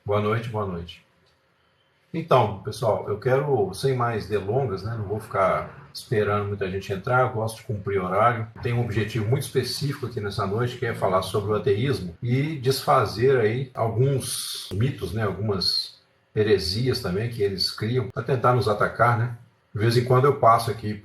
Boa noite, boa noite. Então, pessoal, eu quero, sem mais delongas, né, não vou ficar esperando muita gente entrar, eu gosto de cumprir horário. Tenho um objetivo muito específico aqui nessa noite, que é falar sobre o ateísmo e desfazer aí alguns mitos, né, algumas heresias também que eles criam para tentar nos atacar, né? De vez em quando eu passo aqui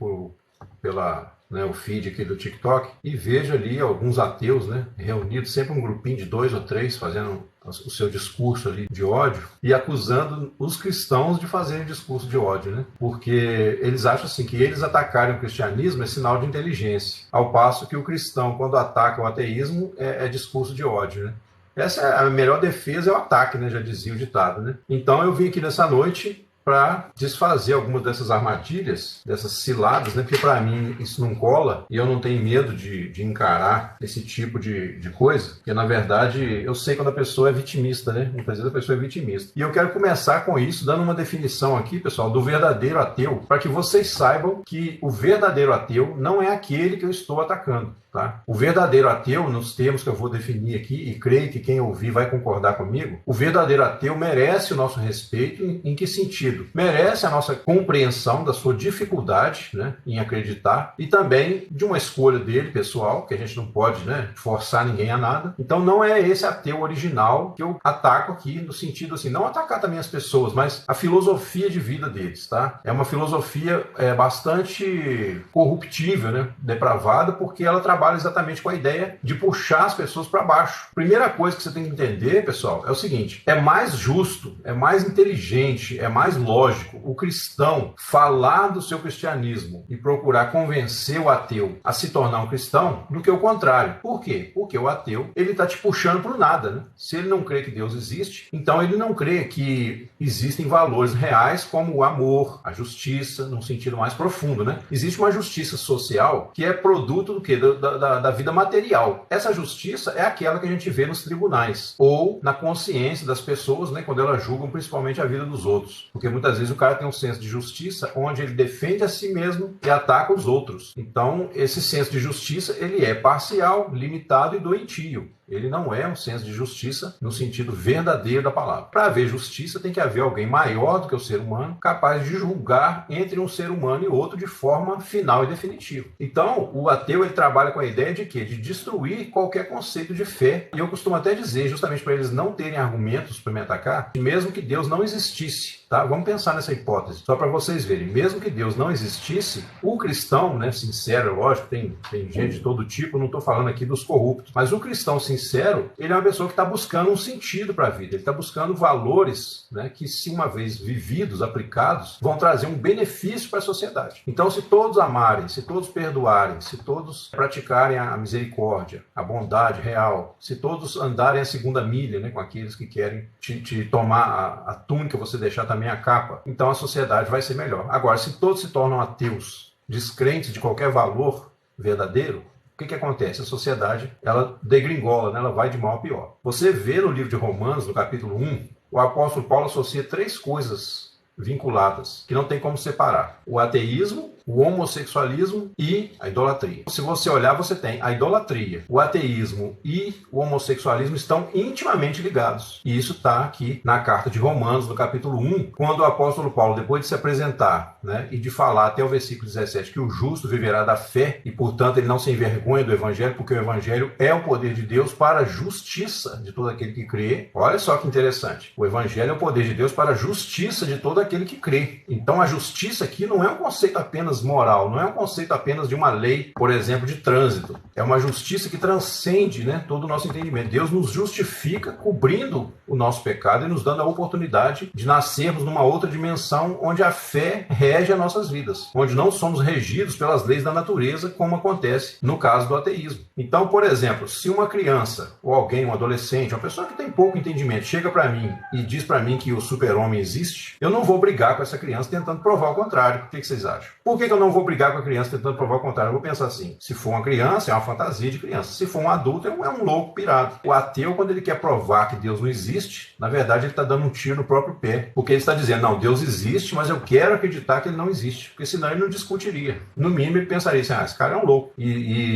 pela o feed aqui do TikTok e vejo ali alguns ateus, né, reunidos, sempre um grupinho de 2 ou 3 fazendo o seu discurso ali de ódio e acusando os cristãos de fazerem discurso de ódio, né? Porque eles acham assim que eles atacarem o cristianismo é sinal de inteligência, ao passo que o cristão, quando ataca o ateísmo, é discurso de ódio, né? Essa é a melhor defesa, é o ataque, né? Já dizia o ditado, né? Então eu vim aqui nessa noite para desfazer algumas dessas armadilhas, dessas ciladas, né? Porque para mim isso não cola e eu não tenho medo de encarar esse tipo de coisa, porque na verdade eu sei quando a pessoa é vitimista, né? Muitas vezes a pessoa é vitimista. E eu quero começar com isso, dando uma definição aqui, pessoal, do verdadeiro ateu, para que vocês saibam que o verdadeiro ateu não é aquele que eu estou atacando. Tá? O verdadeiro ateu, nos termos que eu vou definir aqui, e creio que quem ouvir vai concordar comigo, o verdadeiro ateu merece o nosso respeito em que sentido? Merece a nossa compreensão da sua dificuldade, né, em acreditar e também de uma escolha dele, pessoal, que a gente não pode, né, forçar ninguém a nada. Então não é esse ateu original que eu ataco aqui, no sentido assim, não atacar também as pessoas, mas a filosofia de vida deles. Tá? É uma filosofia bastante corruptível, né, depravada, porque ela trabalha exatamente com a ideia de puxar as pessoas para baixo. Primeira coisa que você tem que entender, pessoal, é o seguinte: é mais justo, é mais inteligente, é mais lógico o cristão falar do seu cristianismo e procurar convencer o ateu a se tornar um cristão do que o contrário. Por quê? Porque o ateu, ele está te puxando para o nada, né? Se ele não crê que Deus existe, então ele não crê que existem valores reais como o amor, a justiça, num sentido mais profundo, né? Existe uma justiça social que é produto do quê? Da vida material. Essa justiça é aquela que a gente vê nos tribunais ou na consciência das pessoas, né, quando elas julgam principalmente a vida dos outros. Porque muitas vezes o cara tem um senso de justiça onde ele defende a si mesmo e ataca os outros. Então, esse senso de justiça, ele é parcial, limitado e doentio. Ele não é um senso de justiça no sentido verdadeiro da palavra. Para haver justiça, tem que haver alguém maior do que o ser humano, capaz de julgar entre um ser humano e outro de forma final e definitiva. Então, o ateu, ele trabalha com a ideia de quê? De destruir qualquer conceito de fé. E eu costumo até dizer, justamente para eles não terem argumentos para me atacar, que mesmo que Deus não existisse, tá? Vamos pensar nessa hipótese, só para vocês verem. Mesmo que Deus não existisse, o cristão, né, sincero, lógico, tem gente de todo tipo, não estou falando aqui dos corruptos, mas o cristão sincero, ele é uma pessoa que está buscando um sentido para a vida, ele está buscando valores, né, que, se uma vez vividos, aplicados, vão trazer um benefício para a sociedade. Então, se todos amarem, se todos perdoarem, se todos praticarem a misericórdia, a bondade real, se todos andarem a segunda milha, né, com aqueles que querem te tomar a túnica, você deixar também a capa, então a sociedade vai ser melhor. Agora, se todos se tornam ateus, descrentes de qualquer valor verdadeiro, o que acontece? A sociedade, ela degringola, né? Ela vai de mal a pior. Você vê no livro de Romanos, no capítulo 1, o apóstolo Paulo associa 3 coisas vinculadas, que não tem como separar: o ateísmo, o homossexualismo e a idolatria. Se você olhar, você tem a idolatria, o ateísmo e o homossexualismo estão intimamente ligados. E isso está aqui na carta de Romanos, no capítulo 1, quando o apóstolo Paulo, depois de se apresentar, né, e de falar até o versículo 17 que o justo viverá da fé e, portanto, ele não se envergonha do evangelho, porque o evangelho é o poder de Deus para a justiça de todo aquele que crê. Olha só que interessante. O evangelho é o poder de Deus para a justiça de todo aquele que crê. Então, a justiça aqui não é um conceito apenas moral, não é um conceito apenas de uma lei, por exemplo, de trânsito. É uma justiça que transcende, né, todo o nosso entendimento. Deus nos justifica cobrindo o nosso pecado e nos dando a oportunidade de nascermos numa outra dimensão onde a fé rege as nossas vidas, onde não somos regidos pelas leis da natureza, como acontece no caso do ateísmo. Então, por exemplo, se uma criança ou alguém, um adolescente, uma pessoa que tem pouco entendimento, chega para mim e diz para mim que o super-homem existe, eu não vou brigar com essa criança tentando provar o contrário. O que vocês acham? Por que eu não vou brigar com a criança tentando provar o contrário? Eu vou pensar assim, se for uma criança, é uma fantasia de criança. Se for um adulto, é um louco pirado. O ateu, quando ele quer provar que Deus não existe, na verdade ele está dando um tiro no próprio pé. Porque ele está dizendo, não, Deus existe, mas eu quero acreditar que ele não existe. Porque senão ele não discutiria. No mínimo ele pensaria assim, esse cara é um louco. E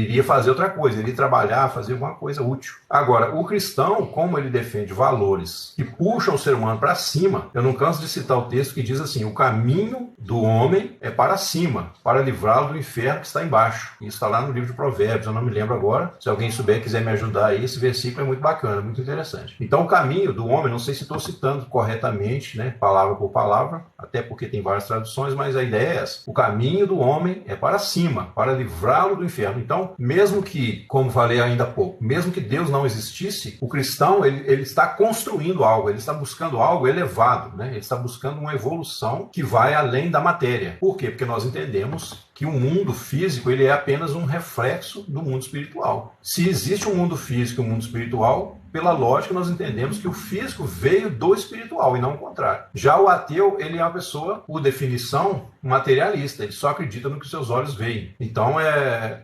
iria fazer outra coisa, iria trabalhar, fazer alguma coisa útil. Agora, o cristão, como ele defende valores que puxam o ser humano para cima, eu não canso de citar o texto que diz assim, o caminho do homem é para cima, para livrá-lo do inferno que está embaixo. Isso está lá no livro de Provérbios, eu não me lembro agora. Se alguém souber, quiser me ajudar aí, esse versículo é muito bacana, muito interessante. Então, o caminho do homem, não sei se estou citando corretamente, né, palavra por palavra, até porque tem várias traduções, mas a ideia é essa. O caminho do homem é para cima, para livrá-lo do inferno. Então, mesmo que, como falei ainda há pouco, mesmo que Deus não existisse, o cristão, ele está construindo algo, ele está buscando algo elevado, né? Ele está buscando uma evolução que vai além da matéria. Por quê? Porque nós entendemos que o mundo físico ele é apenas um reflexo do mundo espiritual. Se existe um mundo físico e um mundo espiritual, pela lógica nós entendemos que o físico veio do espiritual e não o contrário. Já o ateu, ele é uma pessoa, por definição, materialista. Ele só acredita no que seus olhos veem. Então,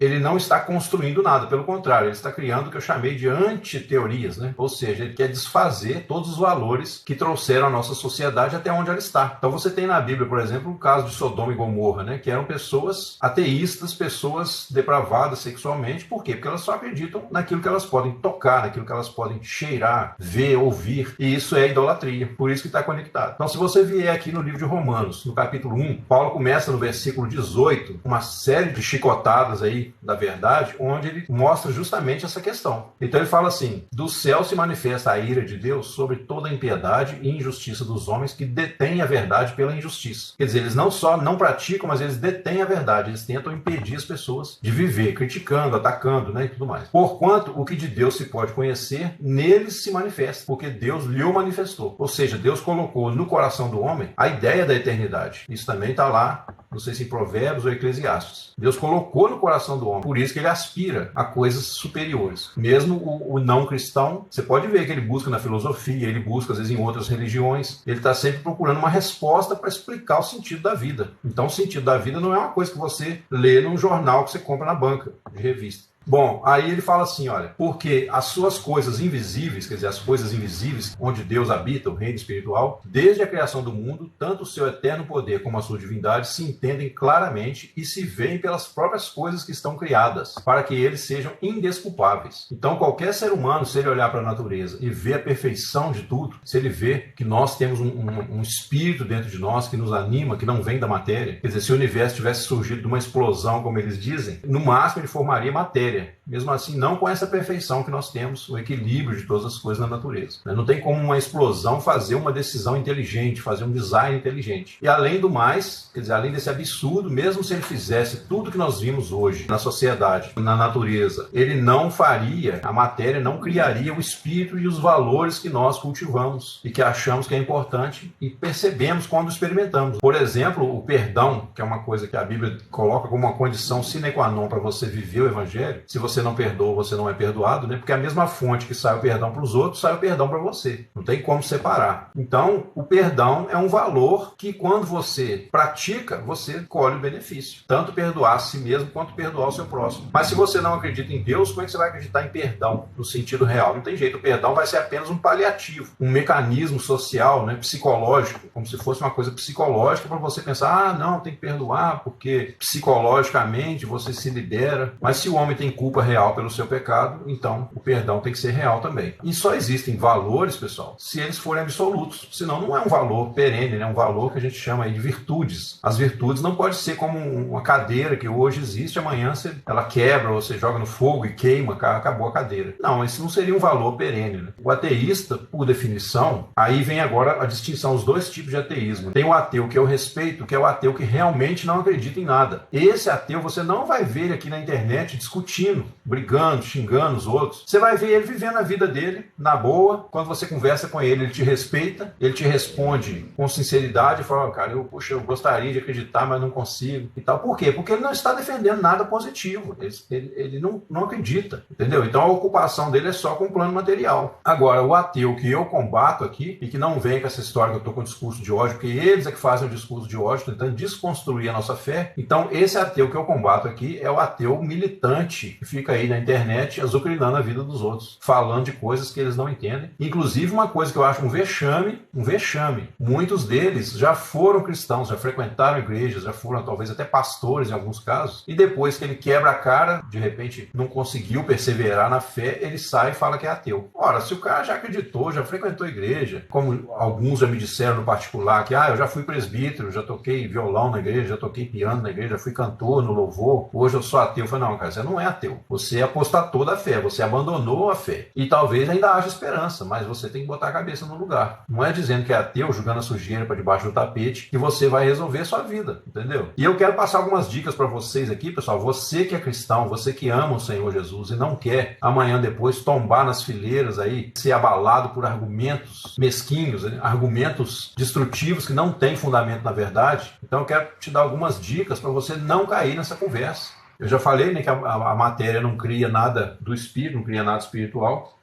ele não está construindo nada. Pelo contrário, ele está criando o que eu chamei de antiteorias, né? Ou seja, ele quer desfazer todos os valores que trouxeram a nossa sociedade até onde ela está. Então, você tem na Bíblia, por exemplo, o caso de Sodoma e Gomorra, né? Que eram pessoas ateístas, pessoas depravadas sexualmente. Por quê? Porque elas só acreditam naquilo que elas podem tocar, naquilo que elas podem cheirar, ver, ouvir. E isso é idolatria. Por isso que está conectado. Então, se você vier aqui no livro de Romanos, no capítulo 1, Paulo começa no versículo 18, uma série de chicotadas aí da verdade, onde ele mostra justamente essa questão. Então ele fala assim, do céu se manifesta a ira de Deus sobre toda a impiedade e injustiça dos homens que detêm a verdade pela injustiça. Quer dizer, eles não só não praticam, mas eles detêm a verdade, eles tentam impedir as pessoas de viver, criticando, atacando, né, e tudo mais. Porquanto o que de Deus se pode conhecer, neles se manifesta, porque Deus lhe o manifestou. Ou seja, Deus colocou no coração do homem a ideia da eternidade. Isso também está lá, não sei se em Provérbios ou Eclesiastes. Deus colocou no coração do homem, por isso que ele aspira a coisas superiores. Mesmo o não cristão, você pode ver que ele busca na filosofia, ele busca às vezes em outras religiões, ele está sempre procurando uma resposta para explicar o sentido da vida. Então o sentido da vida não é uma coisa que você lê num jornal que você compra na banca de revista. Bom, aí ele fala assim, olha, porque as suas coisas invisíveis, quer dizer, as coisas invisíveis, onde Deus habita, o reino espiritual, desde a criação do mundo, tanto o seu eterno poder como a sua divindade se entendem claramente e se veem pelas próprias coisas que estão criadas, para que eles sejam indesculpáveis. Então, qualquer ser humano, se ele olhar para a natureza e ver a perfeição de tudo, se ele vê que nós temos um espírito dentro de nós que nos anima, que não vem da matéria, quer dizer, se o universo tivesse surgido de uma explosão, como eles dizem, no máximo ele formaria matéria. Mesmo assim, não com essa perfeição que nós temos, o equilíbrio de todas as coisas na natureza. Não tem como uma explosão fazer uma decisão inteligente, fazer um design inteligente. E além do mais, quer dizer, além desse absurdo, mesmo se ele fizesse tudo que nós vimos hoje na sociedade, na natureza, ele não faria, a matéria não criaria o espírito e os valores que nós cultivamos e que achamos que é importante e percebemos quando experimentamos. Por exemplo, o perdão, que é uma coisa que a Bíblia coloca como uma condição sine qua non para você viver o Evangelho. Se você não perdoa, você não é perdoado, né? Porque a mesma fonte que sai o perdão para os outros, sai o perdão para você. Não tem como separar. Então, o perdão é um valor que, quando você pratica, você colhe o benefício. Tanto perdoar a si mesmo, quanto perdoar o seu próximo. Mas se você não acredita em Deus, como é que você vai acreditar em perdão, no sentido real? Não tem jeito. O perdão vai ser apenas um paliativo, um mecanismo social, né, psicológico, como se fosse uma coisa psicológica para você pensar, não, tem que perdoar, porque psicologicamente você se libera. Mas se o homem tem culpa real pelo seu pecado, então o perdão tem que ser real também. E só existem valores, pessoal, se eles forem absolutos. Senão não é um valor perene, é um valor que a gente chama aí de virtudes. As virtudes não pode ser como uma cadeira que hoje existe, amanhã ela quebra, ou você joga no fogo e queima, acabou a cadeira. Não, esse não seria um valor perene, né? O ateísta, por definição, aí vem agora a distinção, os dois tipos de ateísmo. Tem o ateu que eu respeito, que é o ateu que realmente não acredita em nada. Esse ateu você não vai ver aqui na internet discutindo discutindo, brigando, xingando os outros. Você vai ver ele vivendo a vida dele, na boa. Quando você conversa com ele, ele te respeita, ele te responde com sinceridade e fala, cara, eu gostaria de acreditar, mas não consigo e tal. Por quê? Porque ele não está defendendo nada positivo. Ele não acredita, entendeu? Então a ocupação dele é só com o plano material. Agora, o ateu que eu combato aqui, e que não vem com essa história que eu estou com discurso de ódio, porque eles é que fazem o discurso de ódio, tentando desconstruir a nossa fé. Então, esse ateu que eu combato aqui é o ateu militante, que fica aí na internet azucrinando a vida dos outros, falando de coisas que eles não entendem. Inclusive, uma coisa que eu acho um vexame. Muitos deles já foram cristãos, já frequentaram igrejas, já foram talvez até pastores em alguns casos, e depois que ele quebra a cara, de repente não conseguiu perseverar na fé, ele sai e fala que é ateu. Ora, se o cara já acreditou, já frequentou a igreja, como alguns já me disseram no particular, que eu já fui presbítero, já toquei violão na igreja, já toquei piano na igreja, já fui cantor no louvor, hoje eu sou ateu. Eu falei, não, cara, você não é ateu. Você apostatou da fé, você abandonou a fé. E talvez ainda haja esperança, mas você tem que botar a cabeça no lugar. Não é dizendo que é ateu, jogando a sujeira para debaixo do tapete, que você vai resolver a sua vida, entendeu? E eu quero passar algumas dicas para vocês aqui, pessoal. Você que é cristão, você que ama o Senhor Jesus e não quer amanhã depois tombar nas fileiras aí, ser abalado por argumentos mesquinhos, né? Argumentos destrutivos que não têm fundamento na verdade. Então eu quero te dar algumas dicas para você não cair nessa conversa. Eu já falei, né, que a matéria não cria nada do espírito, não cria nada espiritual.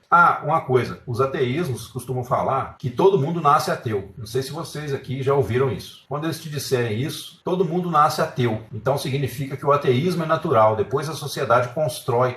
Uma coisa, os ateísmos costumam falar que todo mundo nasce ateu. Não sei se vocês aqui já ouviram isso. Quando eles te disserem isso, todo mundo nasce ateu. Então significa que o ateísmo é natural. Depois a sociedade constrói.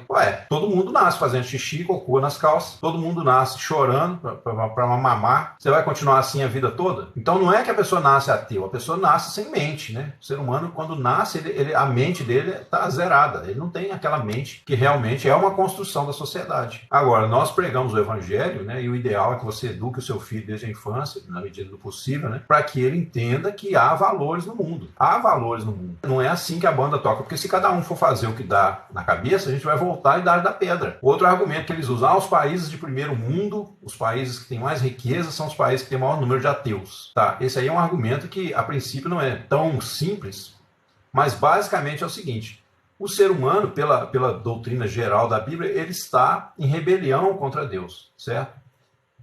Todo mundo nasce fazendo xixi, cocô nas calças. Todo mundo nasce chorando para mamar. Você vai continuar assim a vida toda? Então não é que a pessoa nasce ateu. A pessoa nasce sem mente, né? O ser humano, quando nasce, a mente dele está zerada. Ele não tem aquela mente que realmente é uma construção da sociedade. Agora, nós pregamos o evangelho, né, e o ideal é que você eduque o seu filho desde a infância, na medida do possível, né, para que ele entenda que há valores no mundo. Há valores no mundo. Não é assim que a banda toca, porque se cada um for fazer o que dá na cabeça, a gente vai voltar à idade da pedra. Outro argumento que eles usam, os países de primeiro mundo, os países que têm mais riqueza, são os países que têm maior número de ateus. Tá? Esse aí é um argumento que, a princípio, não é tão simples, mas basicamente é o seguinte: o ser humano, pela doutrina geral da Bíblia, ele está em rebelião contra Deus, certo?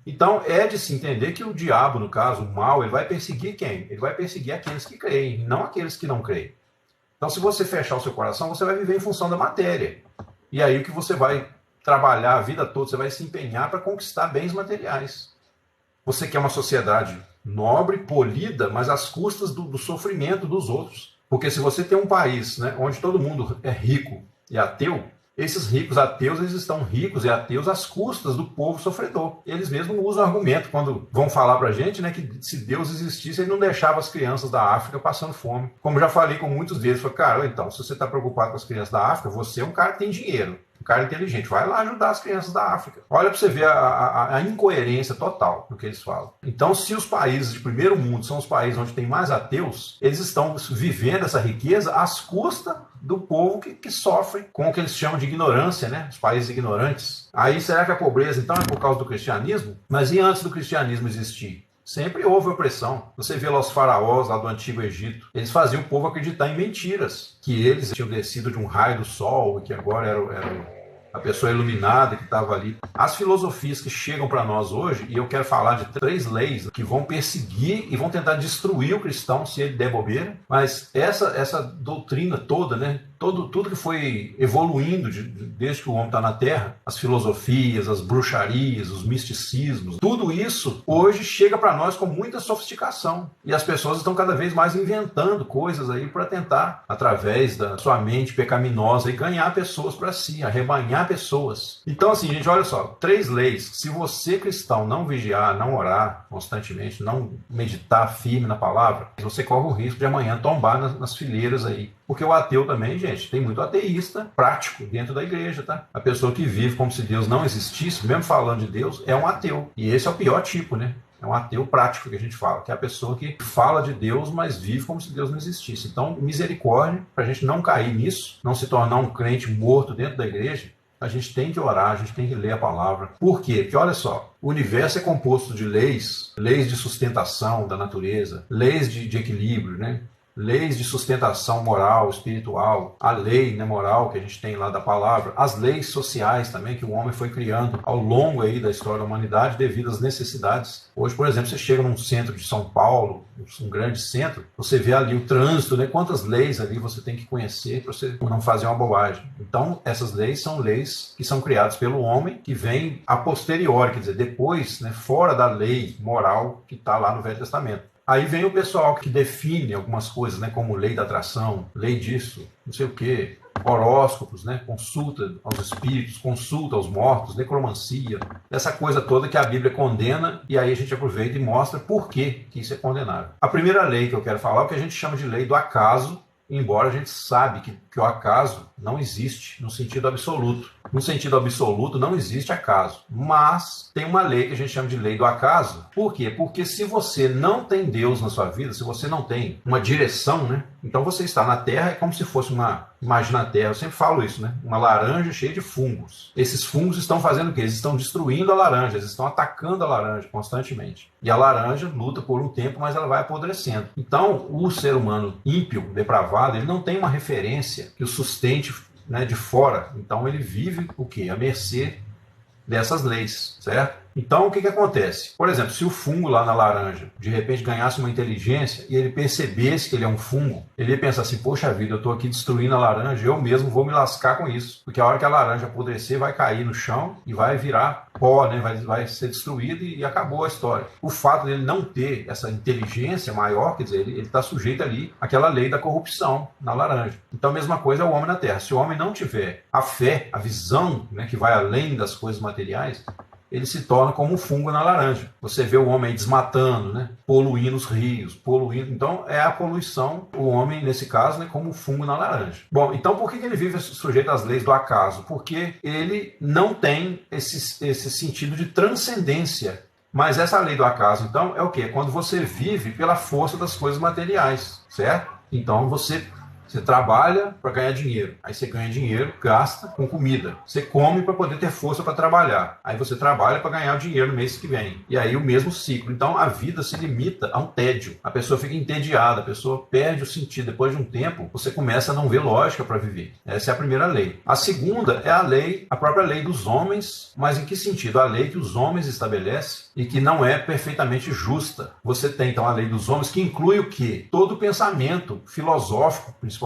Então, é de se entender que o diabo, no caso, o mal, ele vai perseguir quem? Ele vai perseguir aqueles que creem, não aqueles que não creem. Então, se você fechar o seu coração, você vai viver em função da matéria. E aí o que você vai trabalhar a vida toda, você vai se empenhar para conquistar bens materiais. Você quer uma sociedade nobre, polida, mas às custas do sofrimento dos outros. Porque se você tem um país, né, onde todo mundo é rico e ateu, esses ricos ateus, eles estão ricos e ateus às custas do povo sofredor. Eles mesmos usam argumento quando vão falar pra gente, né, que se Deus existisse, ele não deixava as crianças da África passando fome. Como já falei com muitos deles, falei, cara, então, se você está preocupado com as crianças da África, você é um cara que tem dinheiro. Um cara inteligente, vai lá ajudar as crianças da África. Olha para você ver a incoerência total do que eles falam. Então, se os países de primeiro mundo são os países onde tem mais ateus, eles estão vivendo essa riqueza às custas do povo que sofre com o que eles chamam de ignorância, né? Os países ignorantes. Aí, será que a pobreza, então, é por causa do cristianismo? Mas e antes do cristianismo existir? Sempre houve opressão. Você vê lá os faraós lá do Antigo Egito. Eles faziam o povo acreditar em mentiras. Que eles tinham descido de um raio do sol e que agora era a pessoa iluminada que estava ali. As filosofias que chegam para nós hoje, e eu quero falar de 3 leis que vão perseguir e vão tentar destruir o cristão se ele der bobeira. Mas essa doutrina toda, né? Tudo que foi evoluindo desde que o homem está na Terra, as filosofias, as bruxarias, os misticismos, tudo isso hoje chega para nós com muita sofisticação. E as pessoas estão cada vez mais inventando coisas aí para tentar, através da sua mente pecaminosa, e ganhar pessoas para si, arrebanhar pessoas. Então, assim, gente, olha só, 3 leis. Se você, cristão, não vigiar, não orar constantemente, não meditar firme na palavra, você corre o risco de amanhã tombar nas fileiras aí. Porque o ateu também, gente, tem muito ateísta prático dentro da igreja, tá? A pessoa que vive como se Deus não existisse, mesmo falando de Deus, é um ateu. E esse é o pior tipo, né? É um ateu prático que a gente fala, que é a pessoa que fala de Deus, mas vive como se Deus não existisse. Então, misericórdia, para a gente não cair nisso, não se tornar um crente morto dentro da igreja, a gente tem que orar, a gente tem que ler a palavra. Por quê? Porque, olha só, o universo é composto de leis de sustentação da natureza, leis de equilíbrio, né? leis de sustentação moral, espiritual, a lei, né, moral que a gente tem lá da palavra, as leis sociais também que o homem foi criando ao longo aí da história da humanidade devido às necessidades. Hoje, por exemplo, você chega num centro de São Paulo, um grande centro, você vê ali o trânsito, né, quantas leis ali você tem que conhecer para você não fazer uma bobagem. Então, essas leis são leis que são criadas pelo homem, que vem a posteriori, quer dizer, depois, né, fora da lei moral que está lá no Velho Testamento. Aí vem o pessoal que define algumas coisas, né, como lei da atração, lei disso, não sei o quê, horóscopos, né, consulta aos espíritos, consulta aos mortos, necromancia, essa coisa toda que a Bíblia condena, e aí a gente aproveita e mostra por que isso é condenável. A primeira lei que eu quero falar é o que a gente chama de lei do acaso, embora a gente sabe que o acaso não existe no sentido absoluto. No sentido absoluto não existe acaso, mas tem uma lei que a gente chama de lei do acaso. Por quê? Porque se você não tem Deus na sua vida, se você não tem uma direção, né? Então você está na Terra, é como se fosse imagina a Terra, eu sempre falo isso, né? Uma laranja cheia de fungos. Esses fungos estão fazendo o quê? Eles estão destruindo a laranja, eles estão atacando a laranja constantemente. E a laranja luta por um tempo, mas ela vai apodrecendo. Então, o ser humano ímpio, depravado, ele não tem uma referência que o sustente, né, de fora. Então ele vive o quê? À mercê dessas leis, certo? Então o que acontece? Por exemplo, se o fungo lá na laranja de repente ganhasse uma inteligência e ele percebesse que ele é um fungo, ele ia pensar assim, poxa vida, eu estou aqui destruindo a laranja, eu mesmo vou me lascar com isso. Porque a hora que a laranja apodrecer vai cair no chão e vai virar pó, né? vai ser destruído e acabou a história. O fato dele não ter essa inteligência maior, quer dizer, ele está sujeito ali àquela lei da corrupção na laranja. Então a mesma coisa é o homem na Terra. Se o homem não tiver a fé, a visão, né, que vai além das coisas materiais, ele se torna como um fungo na laranja. Você vê o homem aí desmatando, né? Poluindo os rios, poluindo. Então, é a poluição, o homem, nesse caso, né, como um fungo na laranja. Bom, então por que ele vive sujeito às leis do acaso? Porque ele não tem esse sentido de transcendência. Mas essa lei do acaso, então, é o quê? É quando você vive pela força das coisas materiais, certo? Então, você trabalha para ganhar dinheiro. Aí você ganha dinheiro, gasta com comida. Você come para poder ter força para trabalhar. Aí você trabalha para ganhar o dinheiro no mês que vem. E aí o mesmo ciclo. Então a vida se limita a um tédio. A pessoa fica entediada, a pessoa perde o sentido. Depois de um tempo, você começa a não ver lógica para viver. Essa é a primeira lei. A segunda é a própria lei dos homens. Mas em que sentido? A lei que os homens estabelecem e que não é perfeitamente justa. Você tem então a lei dos homens, que inclui o quê? Todo o pensamento filosófico, principalmente,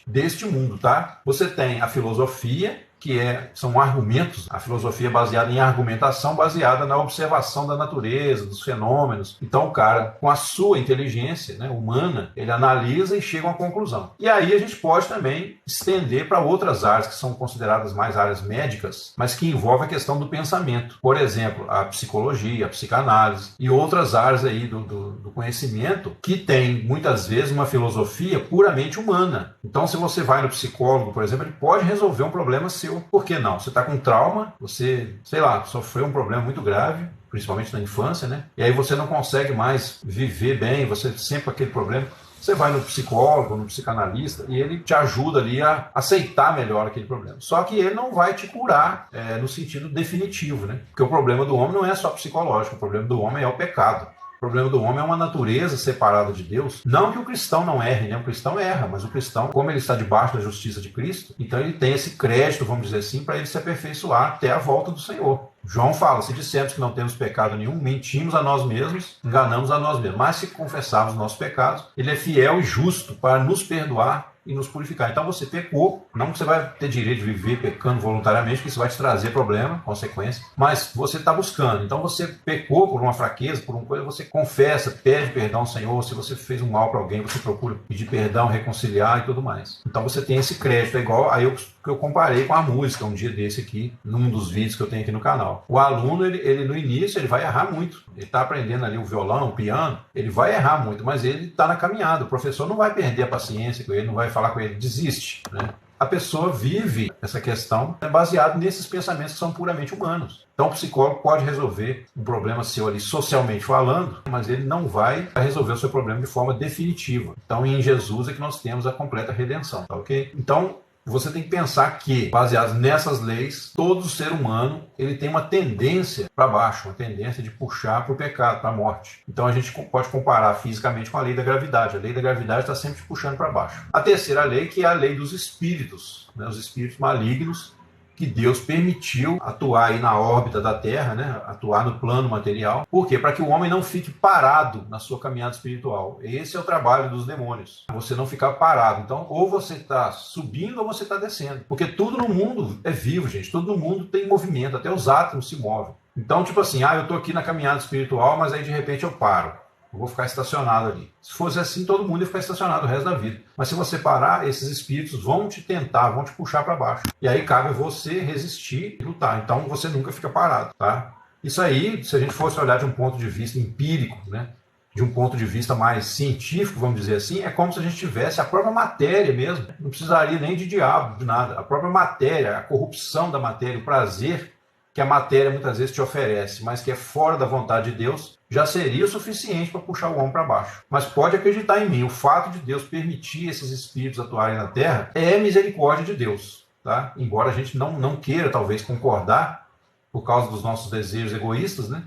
deste mundo, tá? Você tem a filosofia, que são argumentos, a filosofia é baseada em argumentação, baseada na observação da natureza, dos fenômenos. Então o cara, com a sua inteligência, né, humana, ele analisa e chega a uma conclusão. E aí a gente pode também estender para outras áreas que são consideradas mais áreas médicas, mas que envolvem a questão do pensamento. Por exemplo, a psicologia, a psicanálise e outras áreas aí do conhecimento que tem, muitas vezes, uma filosofia puramente humana. Então, se você vai no psicólogo, por exemplo, ele pode resolver um problema seu. Por que não? Você está com trauma, você, sei lá, sofreu um problema muito grave, principalmente na infância, né? E aí você não consegue mais viver bem, você sempre com aquele problema. Você vai no psicólogo, no psicanalista, e ele te ajuda ali a aceitar melhor aquele problema. Só que ele não vai te curar no sentido definitivo, né? Porque o problema do homem não é só psicológico, o problema do homem é o pecado. O problema do homem é uma natureza separada de Deus. Não que o cristão não erre, né? O cristão erra, mas o cristão, como ele está debaixo da justiça de Cristo, então ele tem esse crédito, vamos dizer assim, para ele se aperfeiçoar até a volta do Senhor. João fala, se dissermos que não temos pecado nenhum, mentimos a nós mesmos, enganamos a nós mesmos. Mas se confessarmos nossos pecados, ele é fiel e justo para nos perdoar e nos purificar. Então você pecou, não que você vai ter direito de viver pecando voluntariamente, que isso vai te trazer problema, consequência, mas você está buscando. Então você pecou por uma fraqueza, por uma coisa, você confessa, pede perdão ao Senhor. Se você fez um mal para alguém, você procura pedir perdão, reconciliar e tudo mais. Então você tem esse crédito, é igual aí que eu comparei com a música um dia desse aqui, num dos vídeos que eu tenho aqui no canal. O aluno, ele no início, ele vai errar muito. Ele está aprendendo ali o violão, o piano, ele vai errar muito, mas ele está na caminhada. O professor não vai perder a paciência com ele, não vai falar com ele, desiste, né? A pessoa vive essa questão baseada nesses pensamentos que são puramente humanos. Então o psicólogo pode resolver um problema seu ali socialmente falando, mas ele não vai resolver o seu problema de forma definitiva. Então em Jesus é que nós temos a completa redenção, tá ok? Então Você tem que pensar que, baseado nessas leis, todo ser humano ele tem uma tendência para baixo, uma tendência de puxar para o pecado, para a morte. Então a gente pode comparar fisicamente com a lei da gravidade. A lei da gravidade está sempre puxando para baixo. A terceira lei, que é a lei dos espíritos, né? Os espíritos malignos, que Deus permitiu atuar aí na órbita da Terra, né? Atuar no plano material. Por quê? Para que o homem não fique parado na sua caminhada espiritual. Esse é o trabalho dos demônios. Você não ficar parado. Então, ou você está subindo ou você está descendo. Porque tudo no mundo é vivo, gente. Tudo no mundo tem movimento. Até os átomos se movem. Então, tipo assim, eu estou aqui na caminhada espiritual, mas aí de repente eu paro. Eu vou ficar estacionado ali. Se fosse assim, todo mundo ia ficar estacionado o resto da vida. Mas se você parar, esses espíritos vão te tentar, vão te puxar para baixo. E aí cabe você resistir e lutar. Então você nunca fica parado, tá? Isso aí, se a gente fosse olhar de um ponto de vista empírico, né? De um ponto de vista mais científico, vamos dizer assim, é como se a gente tivesse a própria matéria mesmo. Não precisaria nem de diabo, de nada. A própria matéria, a corrupção da matéria, o prazer que a matéria muitas vezes te oferece, mas que é fora da vontade de Deus, já seria o suficiente para puxar o homem para baixo. Mas pode acreditar em mim, o fato de Deus permitir esses espíritos atuarem na Terra é misericórdia de Deus, tá? Embora a gente não queira, talvez, concordar, por causa dos nossos desejos egoístas, né?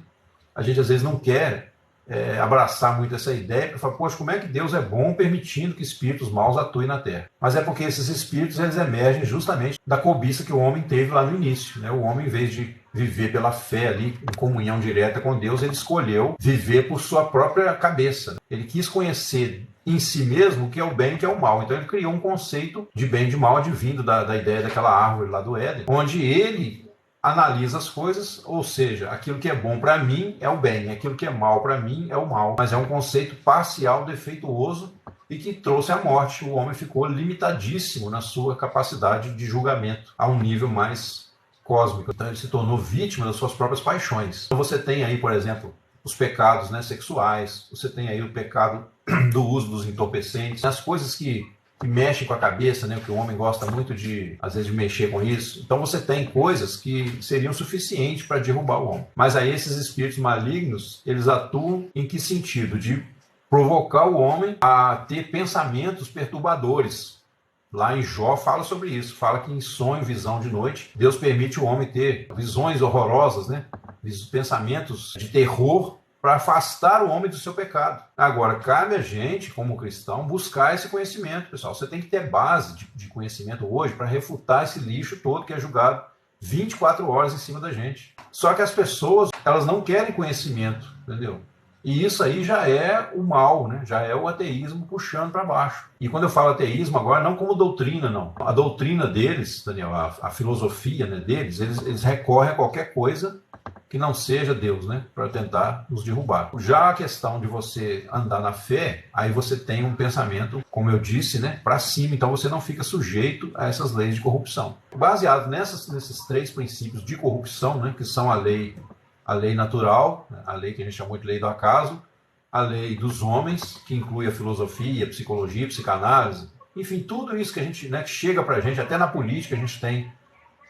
A gente, às vezes, não quer abraçar muito essa ideia, porque fala, poxa, como é que Deus é bom permitindo que espíritos maus atuem na Terra? Mas é porque esses espíritos, eles emergem justamente da cobiça que o homem teve lá no início, né? O homem, em vez de viver pela fé ali, em comunhão direta com Deus, ele escolheu viver por sua própria cabeça. Ele quis conhecer em si mesmo o que é o bem e o que é o mal. Então ele criou um conceito de bem e de mal advindo da ideia daquela árvore lá do Éden, onde ele analisa as coisas, ou seja, aquilo que é bom para mim é o bem, aquilo que é mal para mim é o mal. Mas é um conceito parcial, defeituoso e que trouxe a morte. O homem ficou limitadíssimo na sua capacidade de julgamento a um nível mais cósmico. Então ele se tornou vítima das suas próprias paixões. Então você tem aí, por exemplo, os pecados, né, sexuais, você tem aí o pecado do uso dos entorpecentes, as coisas que mexem com a cabeça, né, que o homem gosta muito de, às vezes, de mexer com isso. Então você tem coisas que seriam suficientes para derrubar o homem. Mas aí esses espíritos malignos, eles atuam em que sentido? De provocar o homem a ter pensamentos perturbadores. Lá em Jó fala sobre isso, fala que em sonho, visão de noite, Deus permite o homem ter visões horrorosas, né? Pensamentos de terror para afastar o homem do seu pecado. Agora, cabe a gente, como cristão, buscar esse conhecimento, pessoal. Você tem que ter base de conhecimento hoje para refutar esse lixo todo que é julgado 24 horas em cima da gente. Só que as pessoas, elas não querem conhecimento, entendeu? E isso aí já é o mal, né? Já é o ateísmo puxando para baixo. E quando eu falo ateísmo agora, não como doutrina, não. A doutrina deles, Daniel, a filosofia, né, deles, eles recorrem a qualquer coisa que não seja Deus, né? Para tentar nos derrubar. Já a questão de você andar na fé, aí você tem um pensamento, como eu disse, né, para cima. Então você não fica sujeito a essas leis de corrupção. Baseado nesses três princípios de corrupção, né, que são a lei natural, a lei que a gente chama de lei do acaso, a lei dos homens, que inclui a filosofia, a psicologia, a psicanálise, enfim, tudo isso que a gente, né, que chega para a gente, até na política a gente tem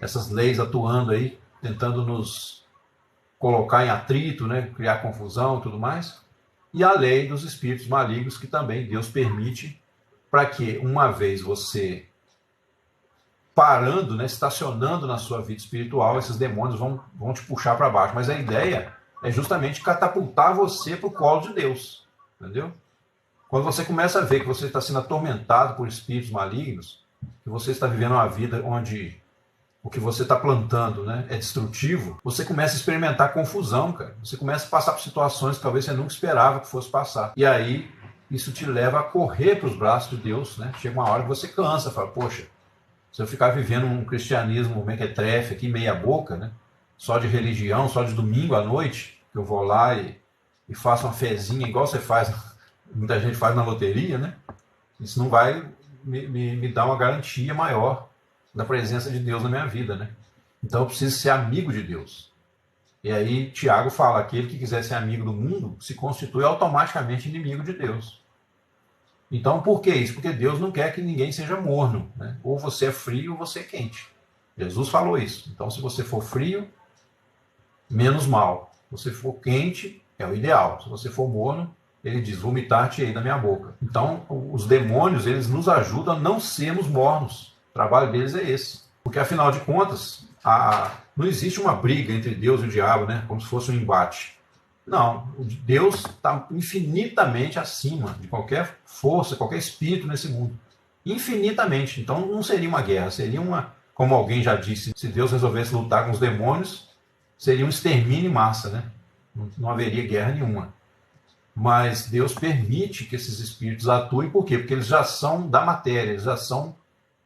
essas leis atuando aí, tentando nos colocar em atrito, né, criar confusão e tudo mais, e a lei dos espíritos malignos, que também Deus permite para que, uma vez você parando, né, estacionando na sua vida espiritual, esses demônios vão te puxar para baixo. Mas a ideia é justamente catapultar você para o colo de Deus, entendeu? Quando você começa a ver que você está sendo atormentado por espíritos malignos, que você está vivendo uma vida onde o que você está plantando, né, é destrutivo, você começa a experimentar confusão, cara. Você começa a passar por situações que talvez você nunca esperava que fosse passar. E aí, isso te leva a correr para os braços de Deus, né? Chega uma hora que você cansa, fala, poxa, se eu ficar vivendo um cristianismo mequetrefe aqui, meia boca, né? Só de religião, só de domingo à noite, que eu vou lá e faço uma fezinha, igual você faz, muita gente faz na loteria, né? Isso não vai me dar uma garantia maior da presença de Deus na minha vida, né? Então eu preciso ser amigo de Deus. E aí Tiago fala, aquele que quiser ser amigo do mundo se constitui automaticamente inimigo de Deus. Então por que isso? Porque Deus não quer que ninguém seja morno, né? Ou você é frio ou você é quente. Jesus falou isso. Então se você for frio, menos mal. Se você for quente, é o ideal. Se você for morno, ele diz, vomitar-te aí da minha boca. Então os demônios, eles nos ajudam a não sermos mornos. O trabalho deles é esse. Porque, afinal de contas, não existe uma briga entre Deus e o diabo, né? Como se fosse um embate. Não, Deus está infinitamente acima de qualquer força, qualquer espírito nesse mundo. Infinitamente. Então não seria uma guerra, seria uma, como alguém já disse, se Deus resolvesse lutar com os demônios, seria um extermínio em massa, né? Não haveria guerra nenhuma. Mas Deus permite que esses espíritos atuem, por quê? Porque eles já são da matéria, eles já são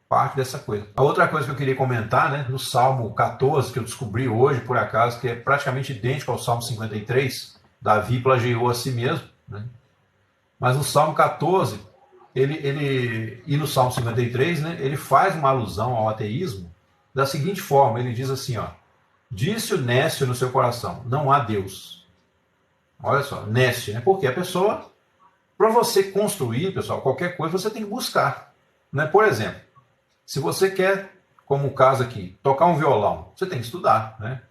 parte dessa coisa. A outra coisa que eu queria comentar, né, no Salmo 14, que eu descobri hoje, por acaso, que é praticamente idêntico ao Salmo 53, Davi plagiou a si mesmo, né? Mas no Salmo 14, e no Salmo 53, né, ele faz uma alusão ao ateísmo da seguinte forma, ele diz assim, ó, disse o nécio no seu coração, não há Deus. Olha só, nécio, né? Porque a pessoa, para você construir, pessoal, qualquer coisa, você tem que buscar, né? Por exemplo, se você quer, como o caso aqui, tocar um violão, você tem que estudar, né?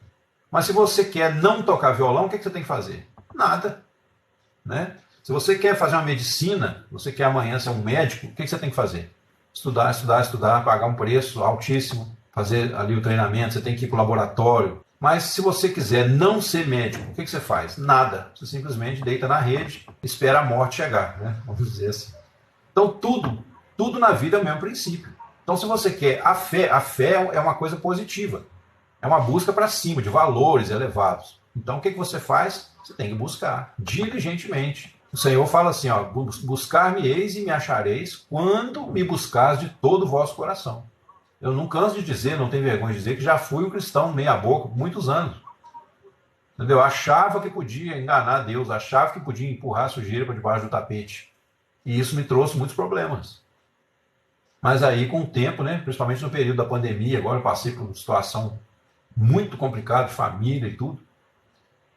Mas se você quer não tocar violão, o que você tem que fazer? Nada, né? Se você quer fazer uma medicina, você quer amanhã ser um médico, o que você tem que fazer? Estudar, estudar, estudar, pagar um preço altíssimo, fazer ali o treinamento, você tem que ir para o laboratório. Mas se você quiser não ser médico, o que você faz? Nada. Você simplesmente deita na rede, espera a morte chegar, né? Vamos dizer assim. Então tudo na vida é o mesmo princípio. Então, se você quer a fé é uma coisa positiva. É uma busca para cima, de valores elevados. Então, o que você faz? Você tem que buscar, diligentemente. O Senhor fala assim, ó, buscar-me-eis e me achareis quando me buscares de todo o vosso coração. Eu não canso de dizer, não tenho vergonha de dizer, que já fui um cristão meia boca por muitos anos. Entendeu? Achava que podia enganar Deus, achava que podia empurrar a sujeira para debaixo do tapete. E isso me trouxe muitos problemas. Mas aí, com o tempo, né, principalmente no período da pandemia, agora eu passei por uma situação muito complicada de família e tudo.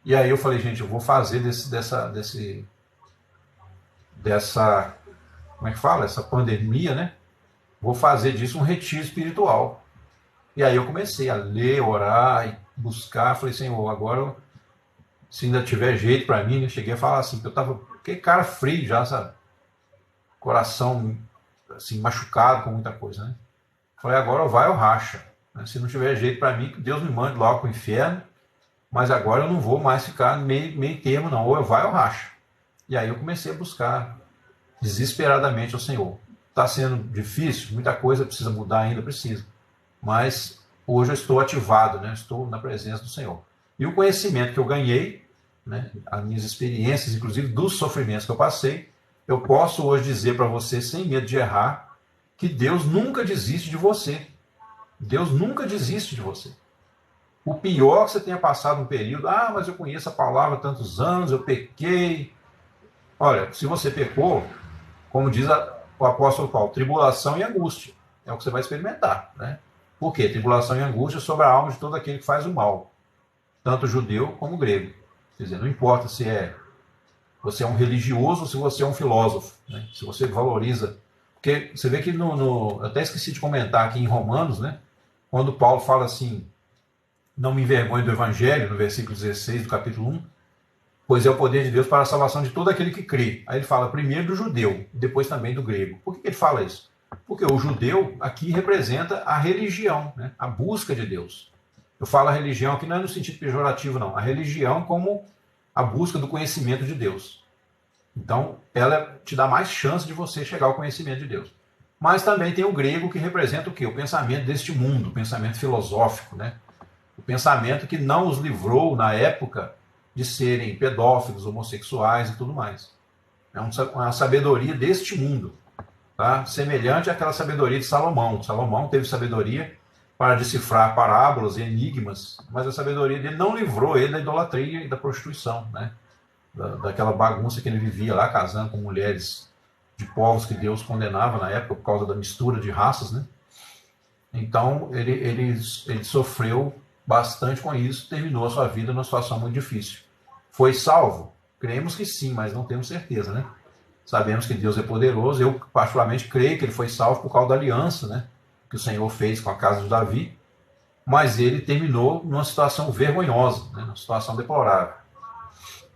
E aí eu falei, gente, eu vou fazer dessa, como é que fala? Essa pandemia, né? Vou fazer disso um retiro espiritual. E aí eu comecei a ler, orar e buscar. Falei, Senhor, agora, se ainda tiver jeito para mim, né? Cheguei a falar assim, que eu tava, que cara frio já, sabe? Coração assim, machucado com muita coisa, né? Falei, agora vai ou racha. Se não tiver jeito para mim, que Deus me mande logo para o inferno, mas agora eu não vou mais ficar meio termo, não. Ou eu vai ou racha. E aí eu comecei a buscar desesperadamente ao Senhor. Está sendo difícil, muita coisa precisa mudar ainda, precisa. Mas hoje eu estou ativado, né? Estou na presença do Senhor. E o conhecimento que eu ganhei, né? As minhas experiências, inclusive dos sofrimentos que eu passei, eu posso hoje dizer para você, sem medo de errar, que Deus nunca desiste de você. Deus nunca desiste de você. O pior que você tenha passado um período, mas eu conheço a palavra há tantos anos, eu pequei. Olha, se você pecou, como diz o apóstolo Paulo, tribulação e angústia. É o que você vai experimentar, né? Por quê? Tribulação e angústia sobre a alma de todo aquele que faz o mal. Tanto judeu como grego. Quer dizer, não importa se você é um religioso ou se você é um filósofo, né? Se você valoriza. Porque você vê que eu até esqueci de comentar aqui em Romanos, né? Quando Paulo fala assim, não me envergonhe do Evangelho, no versículo 16 do capítulo 1, pois é o poder de Deus para a salvação de todo aquele que crê. Aí ele fala primeiro do judeu, depois também do grego. Por que ele fala isso? Porque o judeu aqui representa a religião, né? A busca de Deus. Eu falo a religião aqui não é no sentido pejorativo, não. A religião como a busca do conhecimento de Deus. Então, ela te dá mais chance de você chegar ao conhecimento de Deus. Mas também tem o grego que representa o quê? O pensamento deste mundo, o pensamento filosófico, né? O pensamento que não os livrou na época de serem pedófilos, homossexuais e tudo mais. É uma sabedoria deste mundo, tá? Semelhante àquela sabedoria de Salomão. Salomão teve sabedoria para decifrar parábolas e enigmas, mas a sabedoria dele não livrou ele da idolatria e da prostituição, né? Daquela bagunça que ele vivia lá, casando com mulheres de povos que Deus condenava na época por causa da mistura de raças, né? Então ele sofreu bastante com isso, terminou a sua vida numa situação muito difícil. Foi salvo? Cremos que sim, mas não temos certeza, né? Sabemos que Deus é poderoso. Eu particularmente creio que ele foi salvo por causa da aliança, né, que o Senhor fez com a casa de Davi, mas ele terminou numa situação vergonhosa, né, numa situação deplorável.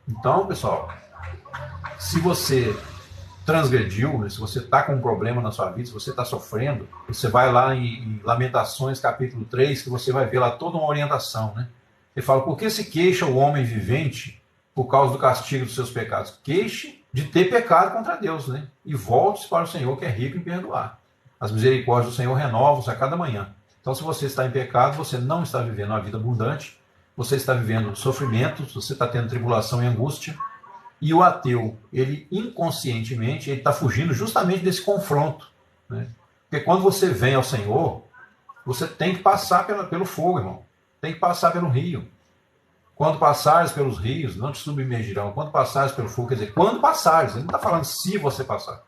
Então, pessoal, se você transgrediu, né? Se você está com um problema na sua vida, se você está sofrendo, você vai lá em Lamentações, capítulo 3, que você vai ver lá toda uma orientação. Né? Ele fala, por que se queixa o homem vivente por causa do castigo dos seus pecados? Queixe de ter pecado contra Deus, né? E volte para o Senhor, que é rico em perdoar. As misericórdias do Senhor renovam-se a cada manhã. Então, se você está em pecado, você não está vivendo uma vida abundante, você está vivendo sofrimento, você está tendo tribulação e angústia. E o ateu, ele inconscientemente, ele está fugindo justamente desse confronto. Né? Porque quando você vem ao Senhor, você tem que passar pelo fogo, irmão. Tem que passar pelo rio. Quando passares pelos rios, não te submergirão. Quando passares pelo fogo, quer dizer, quando passares. Ele não está falando se você passar.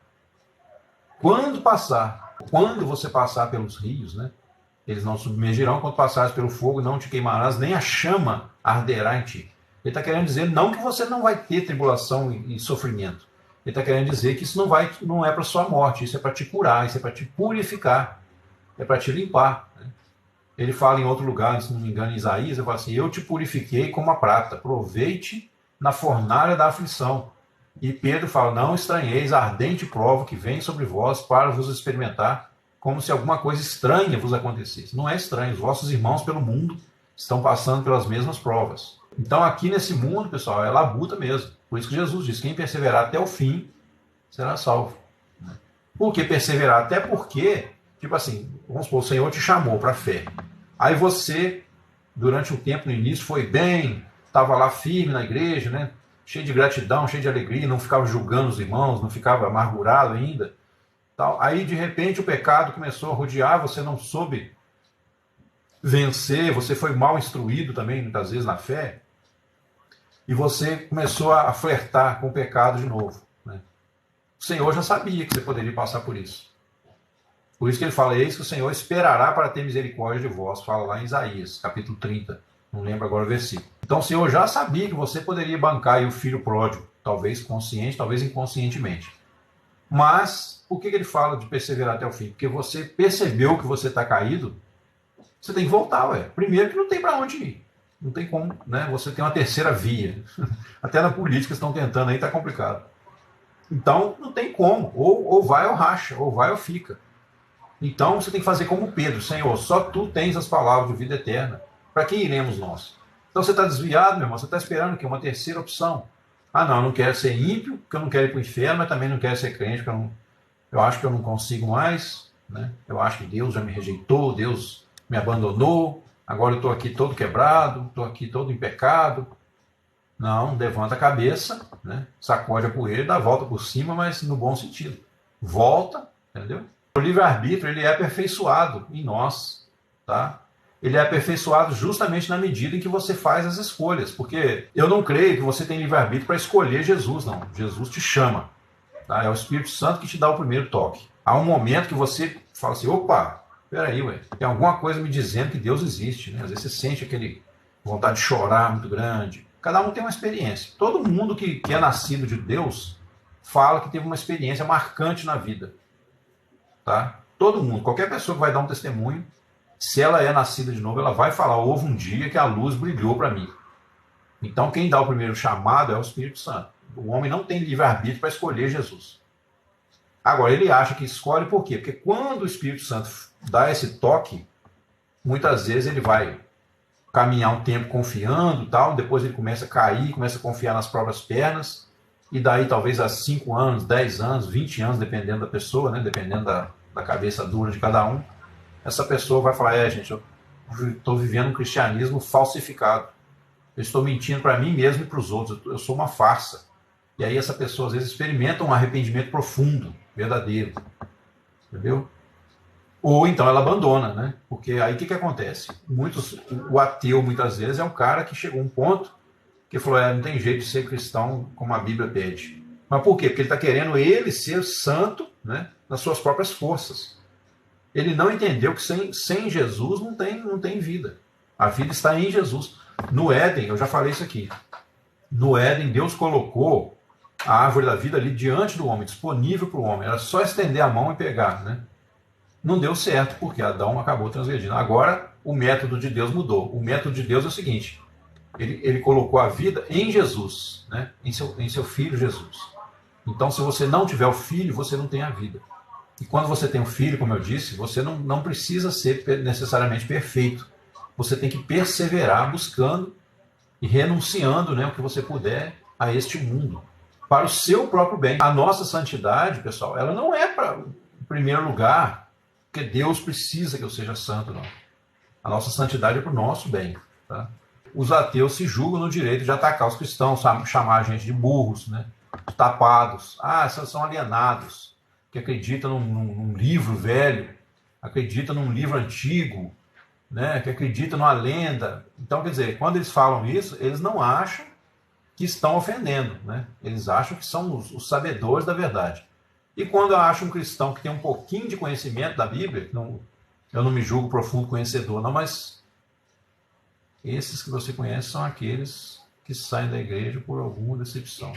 Quando passar. Quando você passar pelos rios, né? Eles não submergirão. Quando passares pelo fogo, não te queimarás, nem a chama arderá em ti. Ele está querendo dizer não que você não vai ter tribulação e sofrimento. Ele está querendo dizer que isso não é para sua morte, isso é para te curar, isso é para te purificar, é para te limpar. Né? Ele fala em outro lugar, se não me engano, em Isaías, ele fala assim, eu te purifiquei como a prata, provei-te na fornalha da aflição. E Pedro fala, não estranheis a ardente prova que vem sobre vós para vos experimentar, como se alguma coisa estranha vos acontecesse. Não é estranho, os vossos irmãos pelo mundo estão passando pelas mesmas provas. Então aqui nesse mundo, pessoal, é labuta mesmo. Por isso que Jesus diz, quem perseverar até o fim, será salvo. Por que perseverar? Até porque, tipo assim, vamos supor, o Senhor te chamou para a fé. Aí você, durante um tempo no início, foi bem, estava lá firme na igreja, né? Cheio de gratidão, cheio de alegria, não ficava julgando os irmãos, não ficava amargurado ainda. Tal. Aí, de repente, o pecado começou a rodear, você não soube vencer, você foi mal instruído também, muitas vezes, na fé. E você começou a flertar com o pecado de novo. Né? O Senhor já sabia que você poderia passar por isso. Por isso que ele fala, eis que o Senhor esperará para ter misericórdia de vós. Fala lá em Isaías, capítulo 30. Não lembro agora o versículo. Então o Senhor já sabia que você poderia bancar aí o filho pródigo. Talvez consciente, talvez inconscientemente. Mas, por que ele fala de perseverar até o fim? Porque você percebeu que você está caído, você tem que voltar, ué. Primeiro que não tem para onde ir. Não tem como, né? Você tem uma terceira via. Até na política estão tentando aí, tá complicado. Então, não tem como. Ou vai ou racha, ou vai ou fica. Então, você tem que fazer como Pedro. Senhor, só tu tens as palavras de vida eterna. Para quem iremos nós? Então, você está desviado, meu irmão. Você está esperando o quê? Uma terceira opção. Ah, não, eu não quero ser ímpio, porque eu não quero ir para o inferno, mas também não quero ser crente, porque eu acho que eu não consigo mais. Né? Eu acho que Deus já me rejeitou, Deus me abandonou. Agora eu estou aqui todo quebrado, estou aqui todo em pecado. Não, levanta a cabeça, né? Sacode a poeira, dá a volta por cima, mas no bom sentido. Volta, entendeu? O livre-arbítrio, ele é aperfeiçoado em nós, tá? Ele é aperfeiçoado justamente na medida em que você faz as escolhas, porque eu não creio que você tem livre-arbítrio para escolher Jesus, não. Jesus te chama, tá? É o Espírito Santo que te dá o primeiro toque. Há um momento que você fala assim, opa, peraí, ué, tem alguma coisa me dizendo que Deus existe, né? Às vezes você sente aquele vontade de chorar muito grande. Cada um tem uma experiência. Todo mundo que é nascido de Deus fala que teve uma experiência marcante na vida. Tá? Todo mundo, qualquer pessoa que vai dar um testemunho, se ela é nascida de novo, ela vai falar, houve um dia que a luz brilhou para mim. Então quem dá o primeiro chamado é o Espírito Santo. O homem não tem livre-arbítrio para escolher Jesus. Agora, ele acha que escolhe por quê? Porque quando o Espírito Santo dá esse toque, muitas vezes ele vai caminhar um tempo confiando, tal, depois ele começa a cair, começa a confiar nas próprias pernas, e daí talvez há 5 anos, 10 anos, 20 anos, dependendo da pessoa, né, dependendo da cabeça dura de cada um, essa pessoa vai falar, gente, eu estou vivendo um cristianismo falsificado, eu estou mentindo para mim mesmo e para os outros, eu sou uma farsa. E aí essa pessoa às vezes experimenta um arrependimento profundo, verdadeiro, entendeu? Ou então ela abandona, né? Porque aí o que acontece? O ateu, muitas vezes, é um cara que chegou a um ponto que falou, não tem jeito de ser cristão como a Bíblia pede. Mas por quê? Porque ele está querendo ele ser santo, né, nas suas próprias forças. Ele não entendeu que sem Jesus não tem vida. A vida está em Jesus. No Éden, eu já falei isso aqui, no Éden Deus colocou a árvore da vida ali diante do homem, disponível para o homem. Era só estender a mão e pegar, né? Não deu certo, porque Adão acabou transgredindo. Agora, o método de Deus mudou. O método de Deus é o seguinte, ele colocou a vida em Jesus, né? em seu Filho Jesus. Então, se você não tiver o filho, você não tem a vida. E quando você tem um filho, como eu disse, você não precisa ser necessariamente perfeito. Você tem que perseverar buscando e renunciando, né, o que você puder a este mundo, para o seu próprio bem. A nossa santidade, pessoal, ela não é para, em primeiro lugar, porque Deus precisa que eu seja santo, não. A nossa santidade é para o nosso bem. Tá? Os ateus se julgam no direito de atacar os cristãos, chamar a gente de burros, né, de tapados. Ah, esses são alienados, que acreditam num livro velho, acreditam num livro antigo, né, que acreditam numa lenda. Então, quer dizer, quando eles falam isso, eles não acham que estão ofendendo, né? Eles acham que são os sabedores da verdade. E quando eu acho um cristão que tem um pouquinho de conhecimento da Bíblia, eu não me julgo profundo conhecedor, não, mas esses que você conhece são aqueles que saem da igreja por alguma decepção.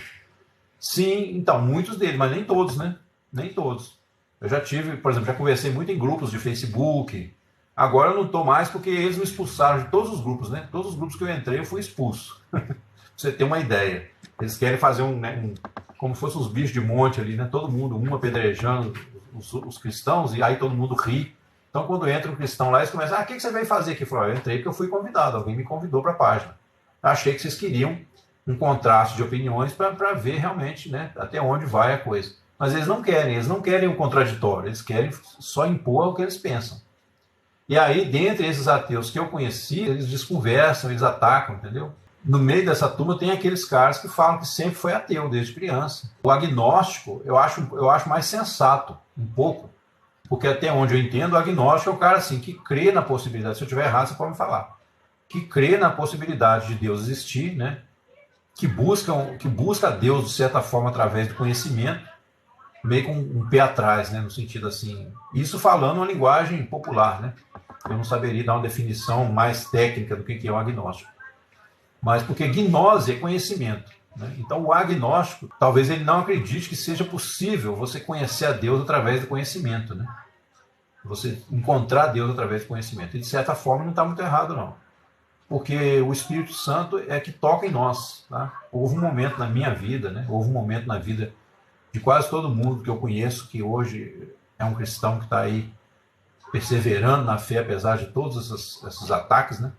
Sim, então, muitos deles, mas nem todos, né? Nem todos. Eu já tive, por exemplo, já conversei muito em grupos de Facebook. Agora eu não estou mais porque eles me expulsaram de todos os grupos, né? Todos os grupos que eu entrei eu fui expulso. Pra você ter uma ideia. Eles querem fazer como se fossem os bichos de monte ali, né? Todo mundo, um apedrejando os cristãos, e aí todo mundo ri. Então, quando entra um cristão lá, eles começam, o que você veio fazer aqui? Eu falo, eu entrei porque eu fui convidado, alguém me convidou para a página. Achei que vocês queriam um contraste de opiniões para ver realmente, né, até onde vai a coisa. Mas eles não querem o contraditório, eles querem só impor o que eles pensam. E aí, dentre esses ateus que eu conheci, eles desconversam, eles atacam, entendeu? No meio dessa turma tem aqueles caras que falam que sempre foi ateu, desde criança. O agnóstico, eu acho mais sensato, um pouco. Porque até onde eu entendo, o agnóstico é o cara assim, que crê na possibilidade, se eu estiver errado, você pode me falar, que crê na possibilidade de Deus existir, né? Que busca Deus, de certa forma, através do conhecimento, meio com um pé atrás, né? No sentido assim, isso falando uma linguagem popular, né? Eu não saberia dar uma definição mais técnica do que é o agnóstico. Mas porque gnose é conhecimento. Né? Então o agnóstico, talvez ele não acredite que seja possível você conhecer a Deus através do conhecimento. Né? Você encontrar Deus através do conhecimento. E de certa forma não está muito errado, não. Porque o Espírito Santo é que toca em nós. Tá? Houve um momento na minha vida, né? Houve um momento na vida de quase todo mundo que eu conheço, que hoje é um cristão que está aí perseverando na fé, apesar de todos esses ataques, né?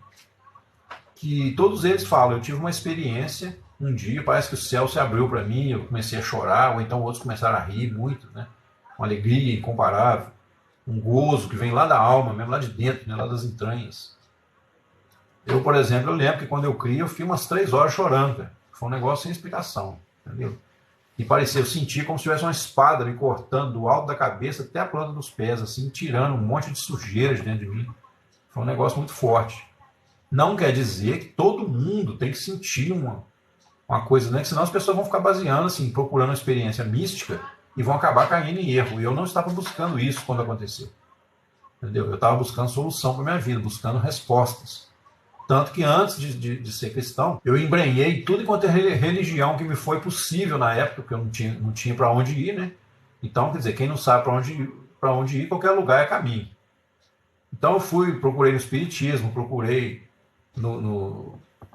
Que todos eles falam, eu tive uma experiência, um dia parece que o céu se abriu para mim, eu comecei a chorar, ou então outros começaram a rir muito, né? Uma alegria incomparável, um gozo que vem lá da alma, mesmo lá de dentro, né? Lá das entranhas. Eu, por exemplo, eu lembro que quando eu criei, eu fiquei umas 3 horas chorando, cara. Foi um negócio sem explicação, entendeu? E parecia, eu senti como se tivesse uma espada me cortando do alto da cabeça até a planta dos pés, assim, tirando um monte de sujeira de dentro de mim. Foi um negócio muito forte. Não quer dizer que todo mundo tem que sentir uma coisa, né? Que senão as pessoas vão ficar baseando, assim, procurando uma experiência mística e vão acabar caindo em erro. E eu não estava buscando isso quando aconteceu. Entendeu? Eu estava buscando solução para a minha vida, buscando respostas. Tanto que antes de ser cristão, eu embrenhei tudo enquanto é religião que me foi possível na época, porque eu não tinha para onde ir, né? Então, quer dizer, quem não sabe para onde ir, qualquer lugar é caminho. Então eu procurei no espiritismo, procurei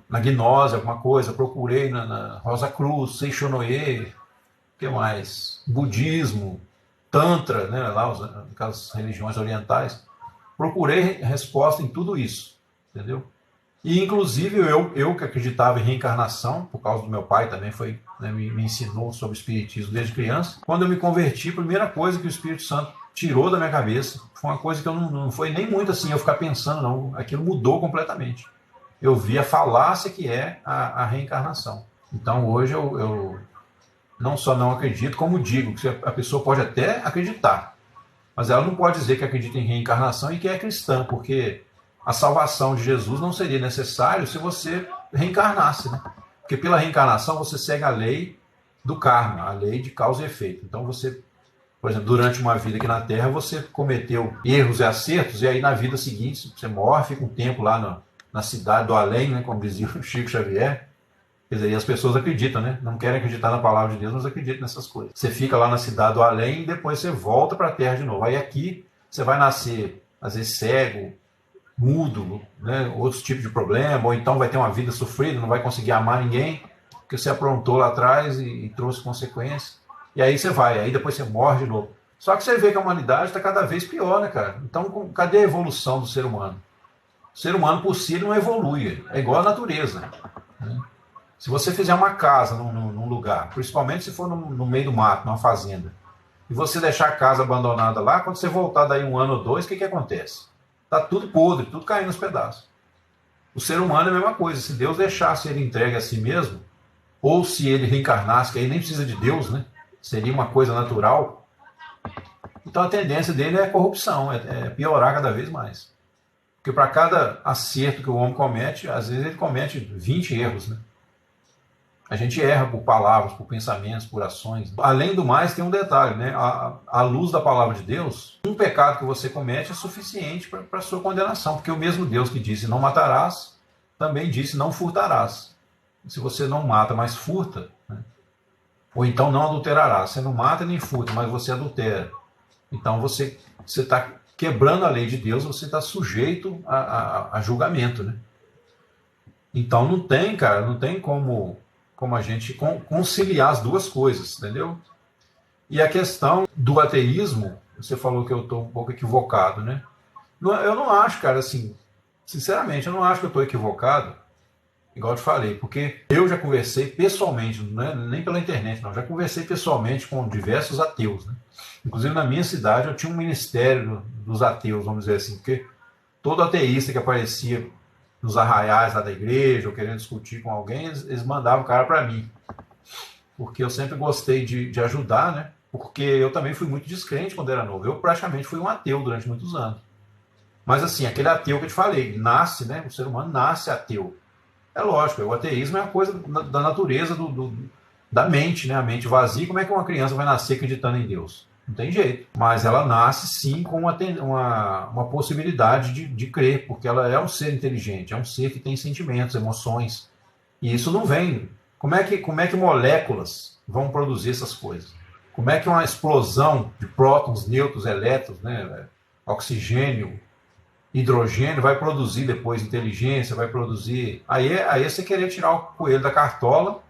na gnose alguma coisa, procurei na Rosa Cruz, Seixonoye, o que mais? Budismo, Tantra, né? Lá aquelas religiões orientais. Procurei resposta em tudo isso, entendeu? E, inclusive, eu que acreditava em reencarnação, por causa do meu pai também, né, me ensinou sobre espiritismo desde criança. Quando eu me converti, a primeira coisa que o Espírito Santo tirou da minha cabeça foi uma coisa que eu não foi nem muito assim, eu ficar pensando, não. Aquilo mudou completamente. Eu vi a falácia que é a reencarnação. Então, hoje, eu não só não acredito, como digo, que a pessoa pode até acreditar, mas ela não pode dizer que acredita em reencarnação e que é cristã, porque a salvação de Jesus não seria necessário se você reencarnasse, né? Porque pela reencarnação você segue a lei do karma, a lei de causa e efeito. Então você, por exemplo, durante uma vida aqui na Terra, você cometeu erros e acertos, e aí na vida seguinte você morre, fica um tempo lá na cidade do além, né? Como dizia o Chico Xavier. Quer dizer, e as pessoas acreditam, né? Não querem acreditar na palavra de Deus, mas acreditam nessas coisas. Você fica lá na cidade do além e depois você volta para a Terra de novo. Aí aqui você vai nascer, às vezes, cego, mudo, né, outros tipos de problema, ou então vai ter uma vida sofrida, não vai conseguir amar ninguém, porque você aprontou lá atrás e trouxe consequências. E aí você vai, aí depois você morre de novo. Só que você vê que a humanidade está cada vez pior, né, cara? Então, cadê a evolução do ser humano? O ser humano por si não evolui, é igual à natureza. Né? Se você fizer uma casa num lugar, principalmente se for no meio do mato, numa fazenda, e você deixar a casa abandonada lá, quando você voltar daí um ano ou dois, o que acontece? Está tudo podre, tudo caindo nos pedaços. O ser humano é a mesma coisa. Se Deus deixasse ele entregue a si mesmo, ou se ele reencarnasse, que aí nem precisa de Deus, né? Seria uma coisa natural. Então a tendência dele é corrupção, é piorar cada vez mais. Porque para cada acerto que o homem comete, às vezes ele comete 20 erros, né? A gente erra por palavras, por pensamentos, por ações. Além do mais, tem um detalhe, né? À luz da palavra de Deus, um pecado que você comete é suficiente para a sua condenação, porque o mesmo Deus que disse não matarás, também disse não furtarás. Se você não mata, mas furta, né? Ou então não adulterarás. Você não mata nem furta, mas você adultera. Então você está quebrando a lei de Deus, você está sujeito a julgamento, né? Então não tem, cara, não tem como a gente conciliar as duas coisas, entendeu? E a questão do ateísmo, você falou que eu estou um pouco equivocado, né? Eu não acho, cara, assim, sinceramente, eu não acho que eu estou equivocado, igual eu te falei, porque eu já conversei pessoalmente, não é nem pela internet, não, já conversei pessoalmente com diversos ateus, né? Inclusive na minha cidade eu tinha um ministério dos ateus, vamos dizer assim, porque todo ateísta que aparecia nos arraiais lá da igreja, ou querendo discutir com alguém, eles mandavam o cara para mim. Porque eu sempre gostei de ajudar, né? Porque eu também fui muito descrente quando era novo. Eu praticamente fui um ateu durante muitos anos. Mas assim, aquele ateu que eu te falei, nasce, né? O ser humano nasce ateu. É lógico, o ateísmo é uma coisa da natureza da mente, né? A mente vazia. Como é que uma criança vai nascer acreditando em Deus? Não tem jeito. Mas ela nasce sim com uma possibilidade de crer, porque ela é um ser inteligente, é um ser que tem sentimentos, emoções. E isso não vem. Como é que moléculas vão produzir essas coisas? Como é que uma explosão de prótons, nêutrons, elétrons, né, oxigênio, hidrogênio vai produzir depois inteligência, vai produzir... Aí é você querer tirar o coelho da cartola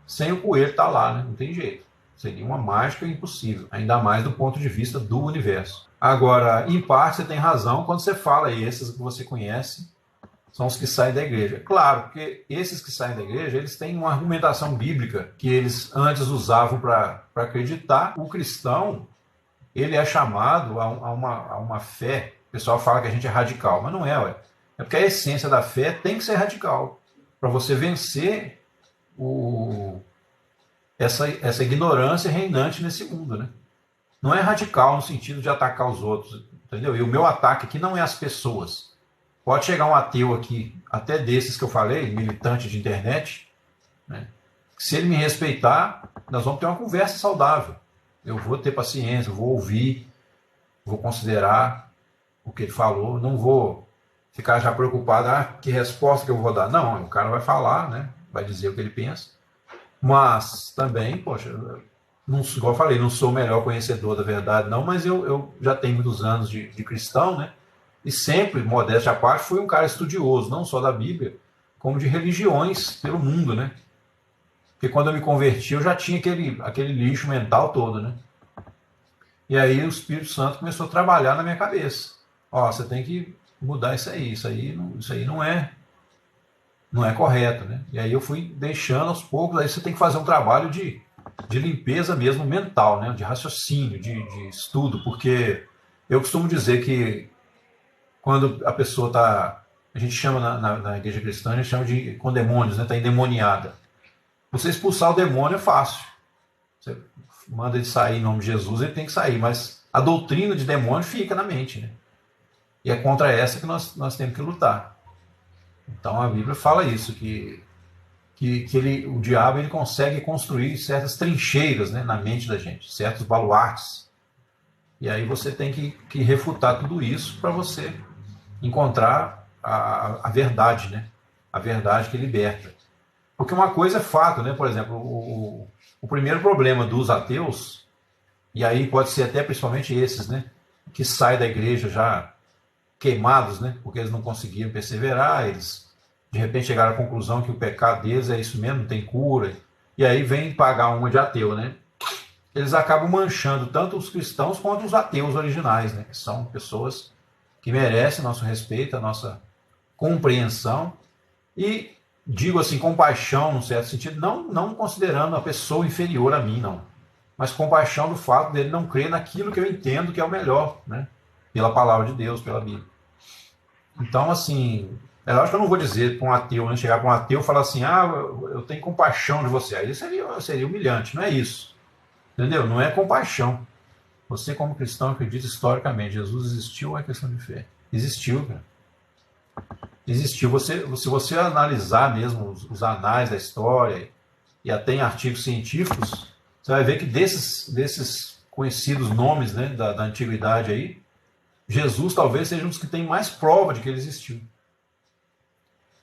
sem o coelho estar lá, né? Não tem jeito. Seria uma mágica impossível, ainda mais do ponto de vista do universo. Agora, em parte, você tem razão quando você fala, e esses que você conhece são os que saem da igreja. Claro, porque esses que saem da igreja, eles têm uma argumentação bíblica que eles antes usavam para acreditar. O cristão, ele é chamado a uma fé. O pessoal fala que a gente é radical, mas não é, ué. É porque a essência da fé tem que ser radical. Para você vencer essa ignorância reinante nesse mundo, né? Não é radical no sentido de atacar os outros, entendeu? E o meu ataque aqui não é as pessoas. Pode chegar um ateu aqui, até desses que eu falei, militante de internet, né? Se ele me respeitar, nós vamos ter uma conversa saudável. Eu vou ter paciência, eu vou ouvir, vou considerar o que ele falou, não vou ficar já preocupado, que resposta que eu vou dar. Não, o cara vai falar, né? Vai dizer o que ele pensa. Mas também, poxa, não, igual eu falei, não sou o melhor conhecedor da verdade, não, mas eu já tenho muitos anos de cristão, né? E sempre, modéstia à parte, fui um cara estudioso, não só da Bíblia, como de religiões pelo mundo, né? Porque quando eu me converti, eu já tinha aquele lixo mental todo, né? E aí o Espírito Santo começou a trabalhar na minha cabeça. Ó, você tem que mudar isso aí não é correto, né? E aí eu fui deixando aos poucos, aí você tem que fazer um trabalho de limpeza mesmo mental, né? De raciocínio, de estudo, porque eu costumo dizer que quando a pessoa está, a gente chama na igreja cristã, a gente chama de com demônios, né? Está endemoniada. Você expulsar o demônio é fácil. Você manda ele sair em nome de Jesus, ele tem que sair, mas a doutrina de demônio fica na mente, né? E é contra essa que nós temos que lutar. Então a Bíblia fala isso, que o diabo ele consegue construir certas trincheiras, né, na mente da gente, certos baluartes. E aí você tem que refutar tudo isso para você encontrar a verdade, né? A verdade que liberta. Porque uma coisa é fato, né? Por exemplo, o primeiro problema dos ateus, e aí pode ser até principalmente esses, né? Que saem da igreja já queimados, né? Porque eles não conseguiram perseverar, eles de repente chegaram à conclusão que o pecado deles é isso mesmo, não tem cura, e aí vem pagar uma de ateu, né? eles acabam manchando tanto os cristãos quanto os ateus originais, né? Que são pessoas que merecem nosso respeito, a nossa compreensão e, digo assim, compaixão, num certo sentido, não considerando a pessoa inferior a mim, não, mas compaixão do fato dele não crer naquilo que eu entendo que é o melhor, né? Pela palavra de Deus, pela Bíblia. Então, assim, eu acho que eu não vou dizer para um ateu, né? Chegar para um ateu e falar assim, ah, eu tenho compaixão de você. Aí seria humilhante, não é isso. Entendeu? Não é compaixão. Você, como cristão, acredita historicamente. Jesus existiu ou é questão de fé? Existiu, cara. Existiu. Se você analisar mesmo os anais da história e até em artigos científicos, você vai ver que desses conhecidos nomes, né, da antiguidade aí, Jesus talvez seja um dos que tem mais prova de que ele existiu.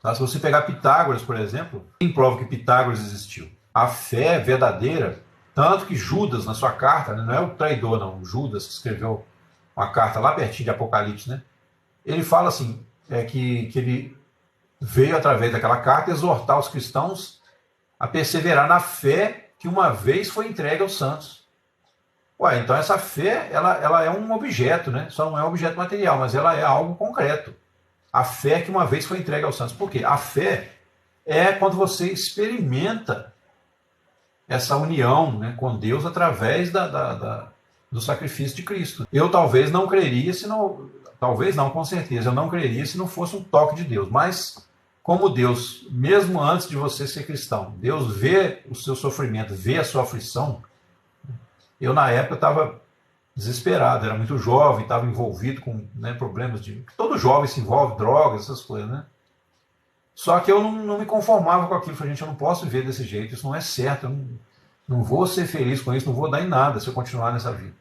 Tá? Se você pegar Pitágoras, por exemplo, quem prova que Pitágoras existiu? A fé verdadeira, tanto que Judas, na sua carta, né, não é o traidor, não, Judas que escreveu uma carta lá pertinho de Apocalipse, né, ele fala assim, que ele veio através daquela carta exortar os cristãos a perseverar na fé que uma vez foi entregue aos santos. Ué, então essa fé, ela é um objeto, né? Só não é um objeto material, mas ela é algo concreto. A fé que uma vez foi entregue aos santos. Por quê? A fé é quando você experimenta essa união, né, com Deus através do sacrifício de Cristo. Eu talvez não creria se não... Talvez não, com certeza. Eu não creria se não fosse um toque de Deus. Mas, como Deus, mesmo antes de você ser cristão, Deus vê o seu sofrimento, vê a sua aflição. Eu, na época, estava desesperado, era muito jovem, estava envolvido com, né, problemas de... Todo jovem se envolve, drogas, essas coisas, né? Só que eu não me conformava com aquilo. Falei, gente, eu não posso viver desse jeito, isso não é certo, eu não vou ser feliz com isso, não vou dar em nada se eu continuar nessa vida.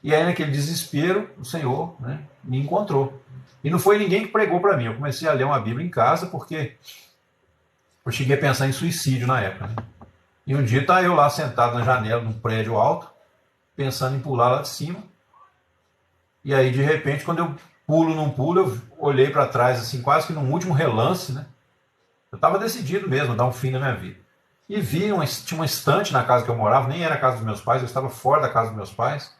E aí, naquele desespero, o Senhor, né, me encontrou. E não foi ninguém que pregou para mim. Eu comecei a ler uma Bíblia em casa porque eu cheguei a pensar em suicídio na época. Né? E um dia estava eu lá sentado na janela de um prédio alto, pensando em pular lá de cima. E aí, de repente, quando eu pulo, não pulo, eu olhei para trás, assim, quase que num último relance, né? Eu estava decidido mesmo a dar um fim na minha vida. E tinha uma estante na casa que eu morava, nem era a casa dos meus pais, eu estava fora da casa dos meus pais.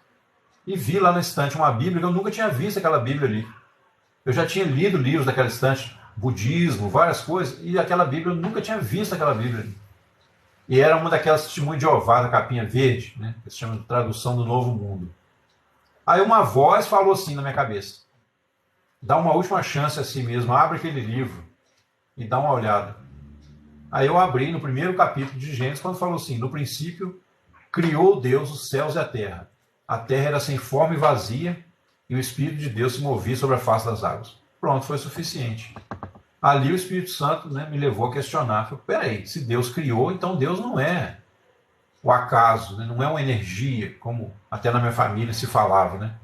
E vi lá na estante uma Bíblia, que eu nunca tinha visto aquela Bíblia ali. Eu já tinha lido livros daquela estante, budismo, várias coisas, e aquela Bíblia, eu nunca tinha visto aquela Bíblia ali. E era uma daquelas testemunhas de Jeová, da capinha verde, né, que se chama de Tradução do Novo Mundo. Aí uma voz falou assim na minha cabeça, dá uma última chance a si mesmo, abre aquele livro e dá uma olhada. Aí eu abri no primeiro capítulo de Gênesis, quando falou assim, no princípio, criou Deus os céus e a terra. A terra era sem forma e vazia, e o Espírito de Deus se movia sobre a face das águas. Pronto, foi suficiente. Ali o Espírito Santo, né, me levou a questionar. Falei, peraí, se Deus criou, então Deus não é o acaso, né, não é uma energia, como até na minha família se falava. Né?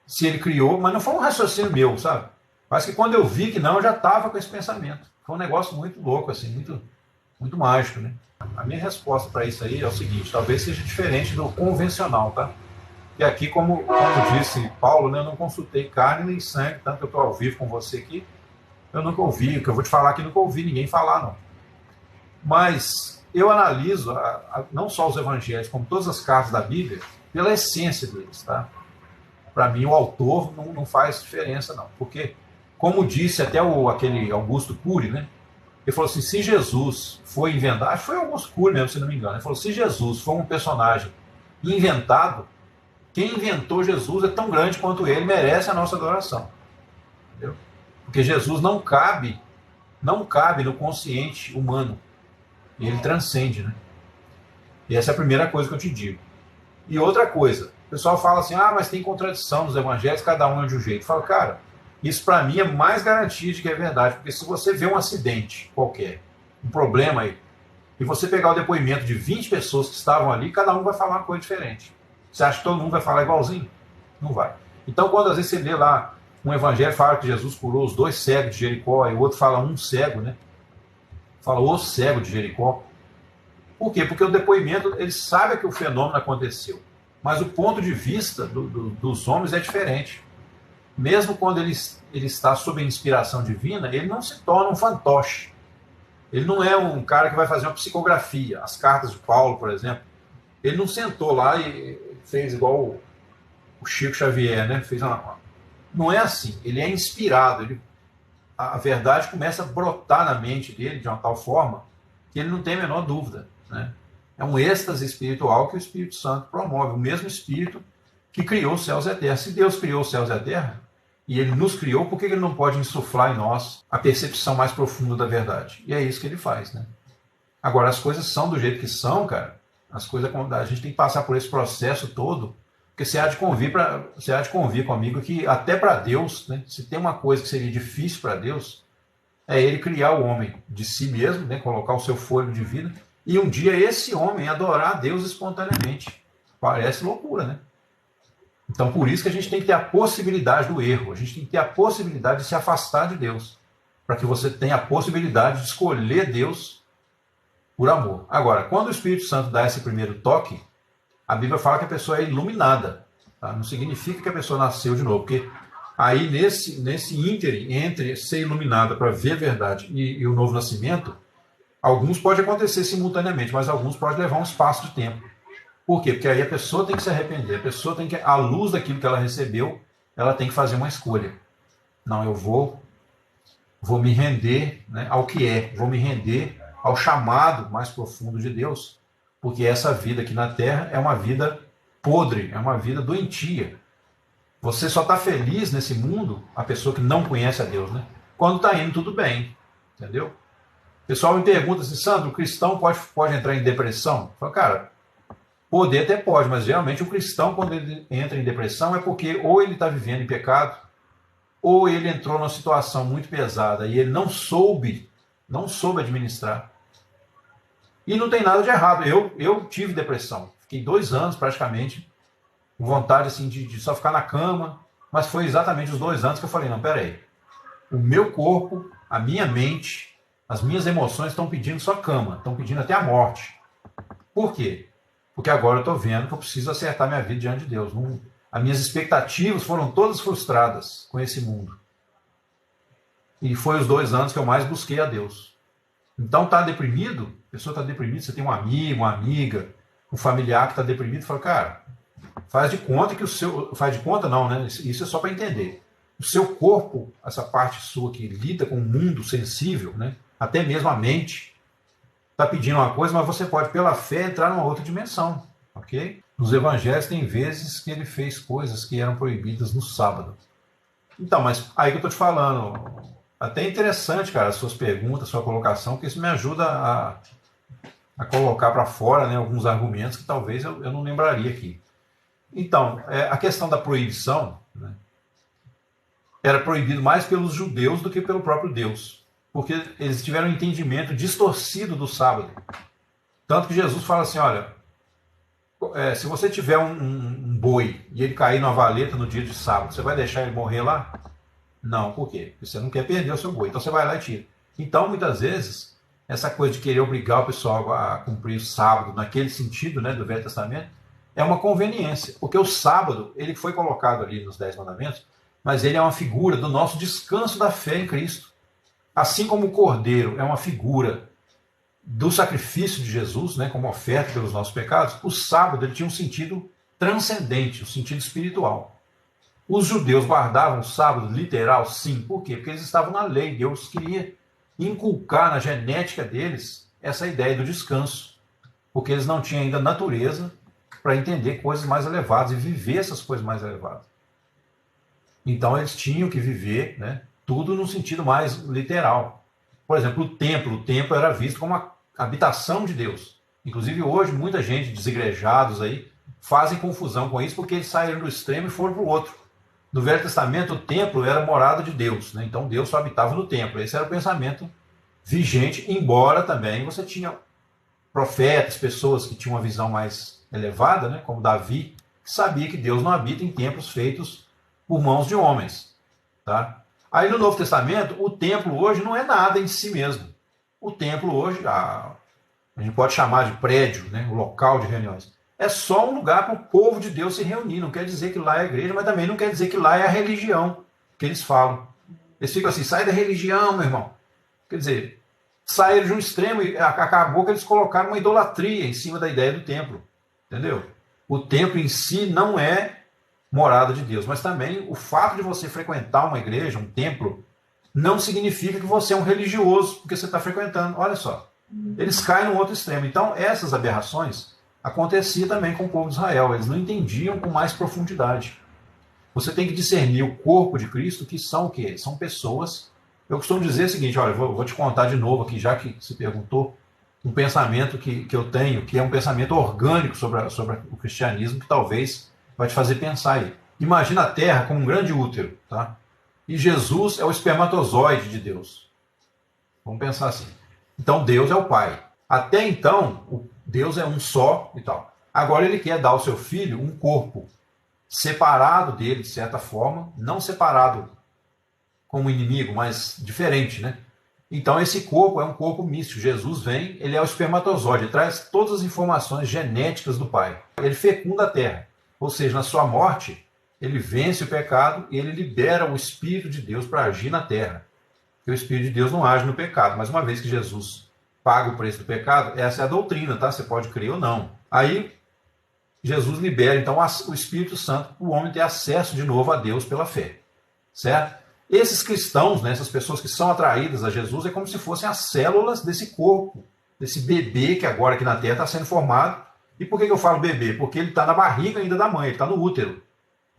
Se ele criou, mas não foi um raciocínio meu, sabe? Mas que quando eu vi que não, eu já estava com esse pensamento. Foi um negócio muito louco, assim, muito mágico. Né? A minha resposta para isso aí é o seguinte, talvez seja diferente do convencional, tá? E aqui, como disse Paulo, né, eu não consultei carne nem sangue, tanto que eu estou ao vivo com você aqui, eu nunca ouvi, o que eu vou te falar aqui, nunca ouvi ninguém falar, não. Mas eu analiso não só os evangelhos, como todas as cartas da Bíblia, pela essência deles, tá? Para mim, o autor não faz diferença, não. Porque, como disse até aquele Augusto Cury, né? Ele falou assim, se Jesus foi inventado, acho que foi Augusto Cury mesmo, se não me engano, ele falou, se Jesus foi um personagem inventado, quem inventou Jesus é tão grande quanto ele, merece a nossa adoração. Entendeu? Porque Jesus não cabe no consciente humano. Ele transcende, né? E essa é a primeira coisa que eu te digo. E outra coisa, o pessoal fala assim, mas tem contradição nos evangelhos, cada um é de um jeito. Eu falo, cara, isso para mim é mais garantia de que é verdade, porque se você vê um acidente qualquer, um problema aí, e você pegar o depoimento de 20 pessoas que estavam ali, cada um vai falar uma coisa diferente. Você acha que todo mundo vai falar igualzinho? Não vai. Então, quando às vezes você lê lá um evangelho, fala que Jesus curou os 2 cegos de Jericó, e o outro fala um cego, né? Fala o cego de Jericó. Por quê? Porque o depoimento, ele sabe que o fenômeno aconteceu. Mas o ponto de vista dos homens é diferente. Mesmo quando ele está sob a inspiração divina, ele não se torna um fantoche. Ele não é um cara que vai fazer uma psicografia. As cartas de Paulo, por exemplo, Ele não sentou lá e fez igual o Chico Xavier, né? Fez uma... Não é assim. Ele é inspirado. A verdade começa a brotar na mente dele de uma tal forma que ele não tem a menor dúvida, né? É um êxtase espiritual que o Espírito Santo promove, o mesmo Espírito que criou os céus e a terra. Se Deus criou os céus e a terra, e Ele nos criou, por que Ele não pode insuflar em nós a percepção mais profunda da verdade? E é isso que Ele faz, né? Agora, as coisas são do jeito que são, cara. As coisas, a gente tem que passar por esse processo todo, porque você há de convir comigo que até para Deus, né, se tem uma coisa que seria difícil para Deus, é Ele criar o homem de si mesmo, né, colocar o seu fôlego de vida, e um dia esse homem adorar a Deus espontaneamente. Parece loucura, né? Então, por isso que a gente tem que ter a possibilidade do erro, a gente tem que ter a possibilidade de se afastar de Deus, para que você tenha a possibilidade de escolher Deus por amor. Agora, quando o Espírito Santo dá esse primeiro toque, a Bíblia fala que a pessoa é iluminada. Tá? Não significa que a pessoa nasceu de novo, porque aí nesse ínterim entre ser iluminada para ver a verdade e o novo nascimento, alguns pode acontecer simultaneamente, mas alguns pode levar um espaço de tempo. Por quê? Porque aí a pessoa tem que se arrepender, a pessoa tem que, à luz daquilo que ela recebeu, ela tem que fazer uma escolha. Não, eu vou me render, né, ao que é, vou me render ao chamado mais profundo de Deus, porque essa vida aqui na Terra é uma vida podre, é uma vida doentia. Você só está feliz nesse mundo, a pessoa que não conhece a Deus, né? Quando está indo tudo bem, entendeu? O pessoal me pergunta assim, Sandro, o cristão pode entrar em depressão? Eu falo, cara, poder até pode, mas geralmente o cristão, quando ele entra em depressão, é porque ou ele está vivendo em pecado, ou ele entrou numa situação muito pesada e ele não soube administrar. E não tem nada de errado. Eu tive depressão. Fiquei 2 anos praticamente com vontade assim, de só ficar na cama. Mas foi exatamente os 2 anos que eu falei, não, peraí. O meu corpo, a minha mente, as minhas emoções estão pedindo só cama. Estão pedindo até a morte. Por quê? Porque agora eu estou vendo que eu preciso acertar minha vida diante de Deus. As minhas expectativas foram todas frustradas com esse mundo. E foi os 2 anos que eu mais busquei a Deus. Então, tá deprimido? A pessoa está deprimida, você tem um amigo, uma amiga, um familiar que está deprimido, fala, cara, faz de conta que o seu... Faz de conta não, né? Isso é só para entender. O seu corpo, essa parte sua que lida com o mundo sensível, né? Até mesmo a mente, está pedindo uma coisa, mas você pode, pela fé, entrar numa outra dimensão, ok? Nos evangelhos tem vezes que ele fez coisas que eram proibidas no sábado. Então, mas aí que eu estou te falando, até interessante, cara, as suas perguntas, a sua colocação, porque isso me ajuda a colocar para fora, né, alguns argumentos que talvez eu não lembraria aqui. Então, a questão da proibição, né, era proibido mais pelos judeus do que pelo próprio Deus, porque eles tiveram um entendimento distorcido do sábado. Tanto que Jesus fala assim, olha, se você tiver um boi e ele cair numa valeta no dia de sábado, você vai deixar ele morrer lá? Não, por quê? Porque você não quer perder o seu boi, então você vai lá e tira. Então, muitas vezes, essa coisa de querer obrigar o pessoal a cumprir o sábado, naquele sentido, né, do Velho Testamento, é uma conveniência, porque o sábado, ele foi colocado ali nos 10 mandamentos, mas ele é uma figura do nosso descanso da fé em Cristo. Assim como o cordeiro é uma figura do sacrifício de Jesus, né, como oferta pelos nossos pecados, o sábado ele tinha um sentido transcendente, um sentido espiritual. Os judeus guardavam o sábado literal? Sim. Por quê? Porque eles estavam na lei. Deus queria inculcar na genética deles essa ideia do descanso, porque eles não tinham ainda natureza para entender coisas mais elevadas e viver essas coisas mais elevadas. Então eles tinham que viver, né, tudo no sentido mais literal. Por exemplo, o templo era visto como a habitação de Deus. Inclusive hoje muita gente, desigrejados aí, fazem confusão com isso porque eles saíram do extremo e foram para o outro. No Velho Testamento, o templo era morada de Deus, né? Então Deus só habitava no templo. Esse era o pensamento vigente, embora também você tinha profetas, pessoas que tinham uma visão mais elevada, né? Como Davi, que sabia que Deus não habita em templos feitos por mãos de homens. Tá? Aí no Novo Testamento, o templo hoje não é nada em si mesmo. O templo hoje, a gente pode chamar de prédio, né? O local de reuniões. É só um lugar para o povo de Deus se reunir. Não quer dizer que lá é a igreja, mas também não quer dizer que lá é a religião que eles falam. Eles ficam assim, sai da religião, meu irmão. Quer dizer, saíram de um extremo e acabou que eles colocaram uma idolatria em cima da ideia do templo. entendeu? O templo em si não é morada de Deus, mas também o fato de você frequentar uma igreja, um templo, não significa que você é um religioso porque você está frequentando. Olha só, eles caem no outro extremo. Então, essas aberrações aconteciam também com o povo de Israel. Eles não entendiam com mais profundidade. Você tem que discernir o corpo de Cristo, que são o quê? São pessoas. Eu costumo dizer o seguinte, olha, vou te contar de novo aqui, já que se perguntou, um pensamento que eu tenho, que é um pensamento orgânico sobre o cristianismo, que talvez vai te fazer pensar aí. Imagina a Terra como um grande útero, tá? E Jesus é o espermatozoide de Deus. Vamos pensar assim. Então Deus é o Pai. Até então, Deus é um só e tal. Agora ele quer dar ao seu filho um corpo separado dele, de certa forma, não separado como inimigo, mas diferente, né? Então esse corpo é um corpo místico. Jesus vem, ele é o espermatozoide, ele traz todas as informações genéticas do Pai. Ele fecunda a terra. Ou seja, na sua morte, ele vence o pecado e ele libera o Espírito de Deus para agir na terra. Porque o Espírito de Deus não age no pecado. Mas uma vez que Jesus paga o preço do pecado, essa é a doutrina, tá? Você pode crer ou não. Aí Jesus libera, então, o Espírito Santo para o homem ter acesso de novo a Deus pela fé. Certo? Esses cristãos, né, essas pessoas que são atraídas a Jesus, é como se fossem as células desse corpo, desse bebê que agora aqui na Terra está sendo formado. E por que eu falo bebê? Porque ele está na barriga ainda da mãe, ele está no útero.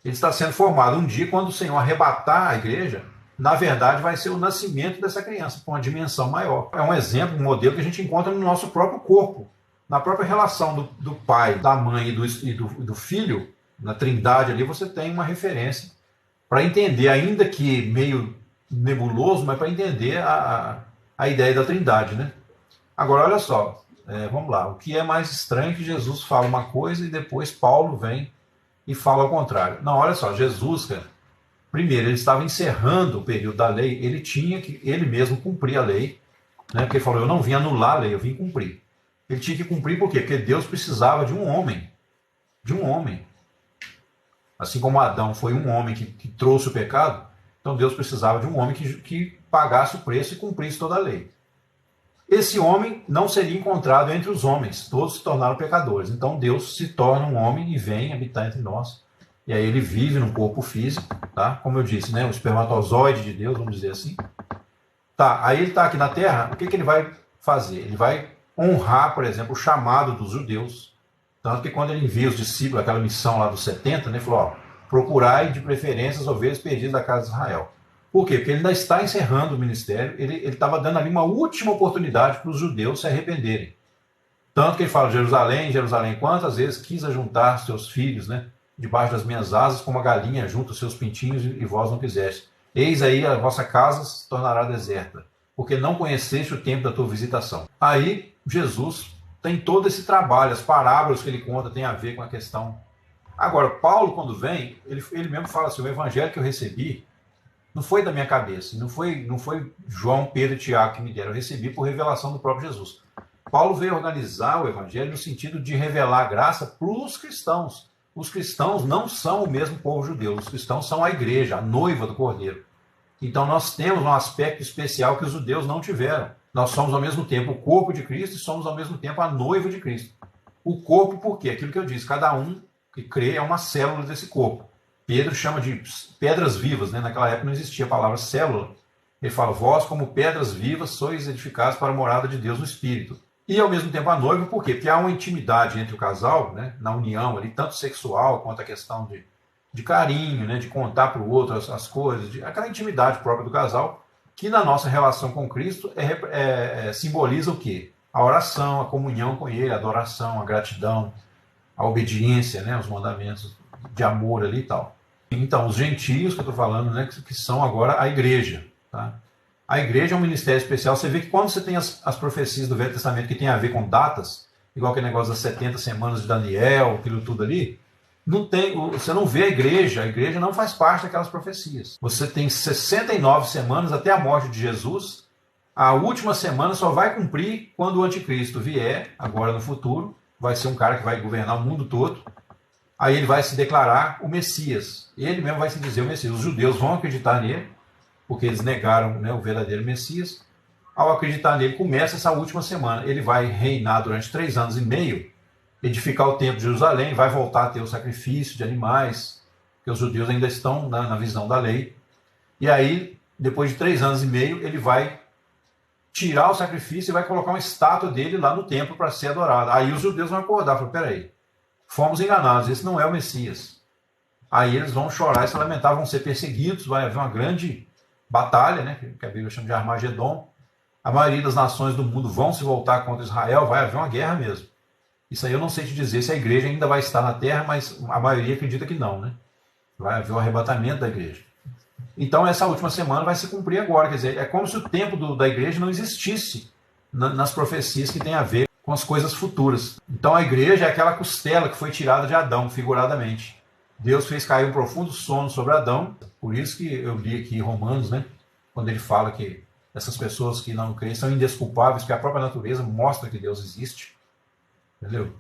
Ele está sendo formado. Um dia, quando o Senhor arrebatar a igreja, na verdade vai ser o nascimento dessa criança, com uma dimensão maior. É um exemplo, um modelo que a gente encontra no nosso próprio corpo. Na própria relação do pai, da mãe e do filho, na trindade ali, você tem uma referência para entender, ainda que meio nebuloso, mas para entender a ideia da trindade, né? Agora, olha só, vamos lá. O que é mais estranho é que Jesus fala uma coisa e depois Paulo vem e fala ao contrário. Não, olha só, Jesus, cara, primeiro, ele estava encerrando o período da lei, ele tinha que, ele mesmo, cumprir a lei, né? Porque ele falou, eu não vim anular a lei, eu vim cumprir. Ele tinha que cumprir por quê? Porque Deus precisava de um homem. De um homem. Assim como Adão foi um homem que trouxe o pecado, então Deus precisava de um homem que pagasse o preço e cumprisse toda a lei. Esse homem não seria encontrado entre os homens, todos se tornaram pecadores. Então Deus se torna um homem e vem habitar entre nós. E aí ele vive num corpo físico, tá? Como eu disse, né? O espermatozoide de Deus, vamos dizer assim. Tá, aí ele está aqui na Terra, o que ele vai fazer? Ele vai honrar, por exemplo, o chamado dos judeus. Tanto que quando ele envia os discípulos, aquela missão lá dos 70, né, ele falou, ó, procurai de preferência as ovelhas perdidas da casa de Israel. Por quê? Porque ele ainda está encerrando o ministério, ele estava dando ali uma última oportunidade para os judeus se arrependerem. Tanto que ele fala, Jerusalém, Jerusalém, quantas vezes quis ajuntar seus filhos, né, debaixo das minhas asas, como a galinha junta os seus pintinhos e vós não quiseste. Eis aí a vossa casa se tornará deserta, porque não conheceste o tempo da tua visitação. Aí Jesus tem todo esse trabalho, as parábolas que ele conta tem a ver com a questão. Agora, Paulo, quando vem, ele mesmo fala assim, o evangelho que eu recebi não foi da minha cabeça, não foi João, Pedro e Tiago que me deram, eu recebi por revelação do próprio Jesus. Paulo veio organizar o evangelho no sentido de revelar a graça para os cristãos. Os cristãos não são o mesmo povo judeu, os cristãos são a igreja, a noiva do Cordeiro. Então nós temos um aspecto especial que os judeus não tiveram. Nós somos ao mesmo tempo o corpo de Cristo e somos ao mesmo tempo a noiva de Cristo. O corpo, por quê? Aquilo que eu disse, cada um que crê é uma célula desse corpo. Pedro chama de pedras vivas, né? Naquela época não existia a palavra célula. Ele fala, vós como pedras vivas sois edificados para a morada de Deus no Espírito. E ao mesmo tempo a noiva, por quê? Porque há uma intimidade entre o casal, né? Na união ali, tanto sexual quanto a questão de carinho, né? De contar para o outro as coisas, aquela intimidade própria do casal, que na nossa relação com Cristo simboliza o quê? A oração, a comunhão com Ele, a adoração, a gratidão, a obediência, né? Os mandamentos de amor ali e tal. Então, os gentios que eu estou falando, né? Que são agora a igreja. Tá? A igreja é um ministério especial. Você vê que quando você tem as profecias do Velho Testamento que tem a ver com datas, igual aquele negócio das 70 semanas de Daniel, aquilo tudo ali, você não vê a igreja não faz parte daquelas profecias. Você tem 69 semanas até a morte de Jesus, a última semana só vai cumprir quando o anticristo vier, agora no futuro, vai ser um cara que vai governar o mundo todo, aí ele vai se declarar o Messias, ele mesmo vai se dizer o Messias. Os judeus vão acreditar nele, porque eles negaram, né, o verdadeiro Messias. Ao acreditar nele, começa essa última semana, ele vai reinar durante 3 anos e meio, edificar o templo de Jerusalém, vai voltar a ter o sacrifício de animais, porque os judeus ainda estão na visão da lei. E aí, depois de 3 anos e meio, ele vai tirar o sacrifício e vai colocar uma estátua dele lá no templo para ser adorada. Aí os judeus vão acordar, falar, peraí, fomos enganados, esse não é o Messias. Aí eles vão chorar e se lamentar, vão ser perseguidos, vai haver uma grande batalha, né, que a Bíblia chama de Armagedon. A maioria das nações do mundo vão se voltar contra Israel, vai haver uma guerra mesmo. Isso aí eu não sei te dizer se a igreja ainda vai estar na terra, mas a maioria acredita que não, né? Vai haver o arrebatamento da igreja. Então essa última semana vai se cumprir agora, quer dizer, é como se o tempo da igreja não existisse nas profecias que tem a ver com as coisas futuras. Então a igreja é aquela costela que foi tirada de Adão, figuradamente. Deus fez cair um profundo sono sobre Adão, por isso que eu li aqui em Romanos, né, quando ele fala que essas pessoas que não creem são indesculpáveis, porque a própria natureza mostra que Deus existe. Entendeu?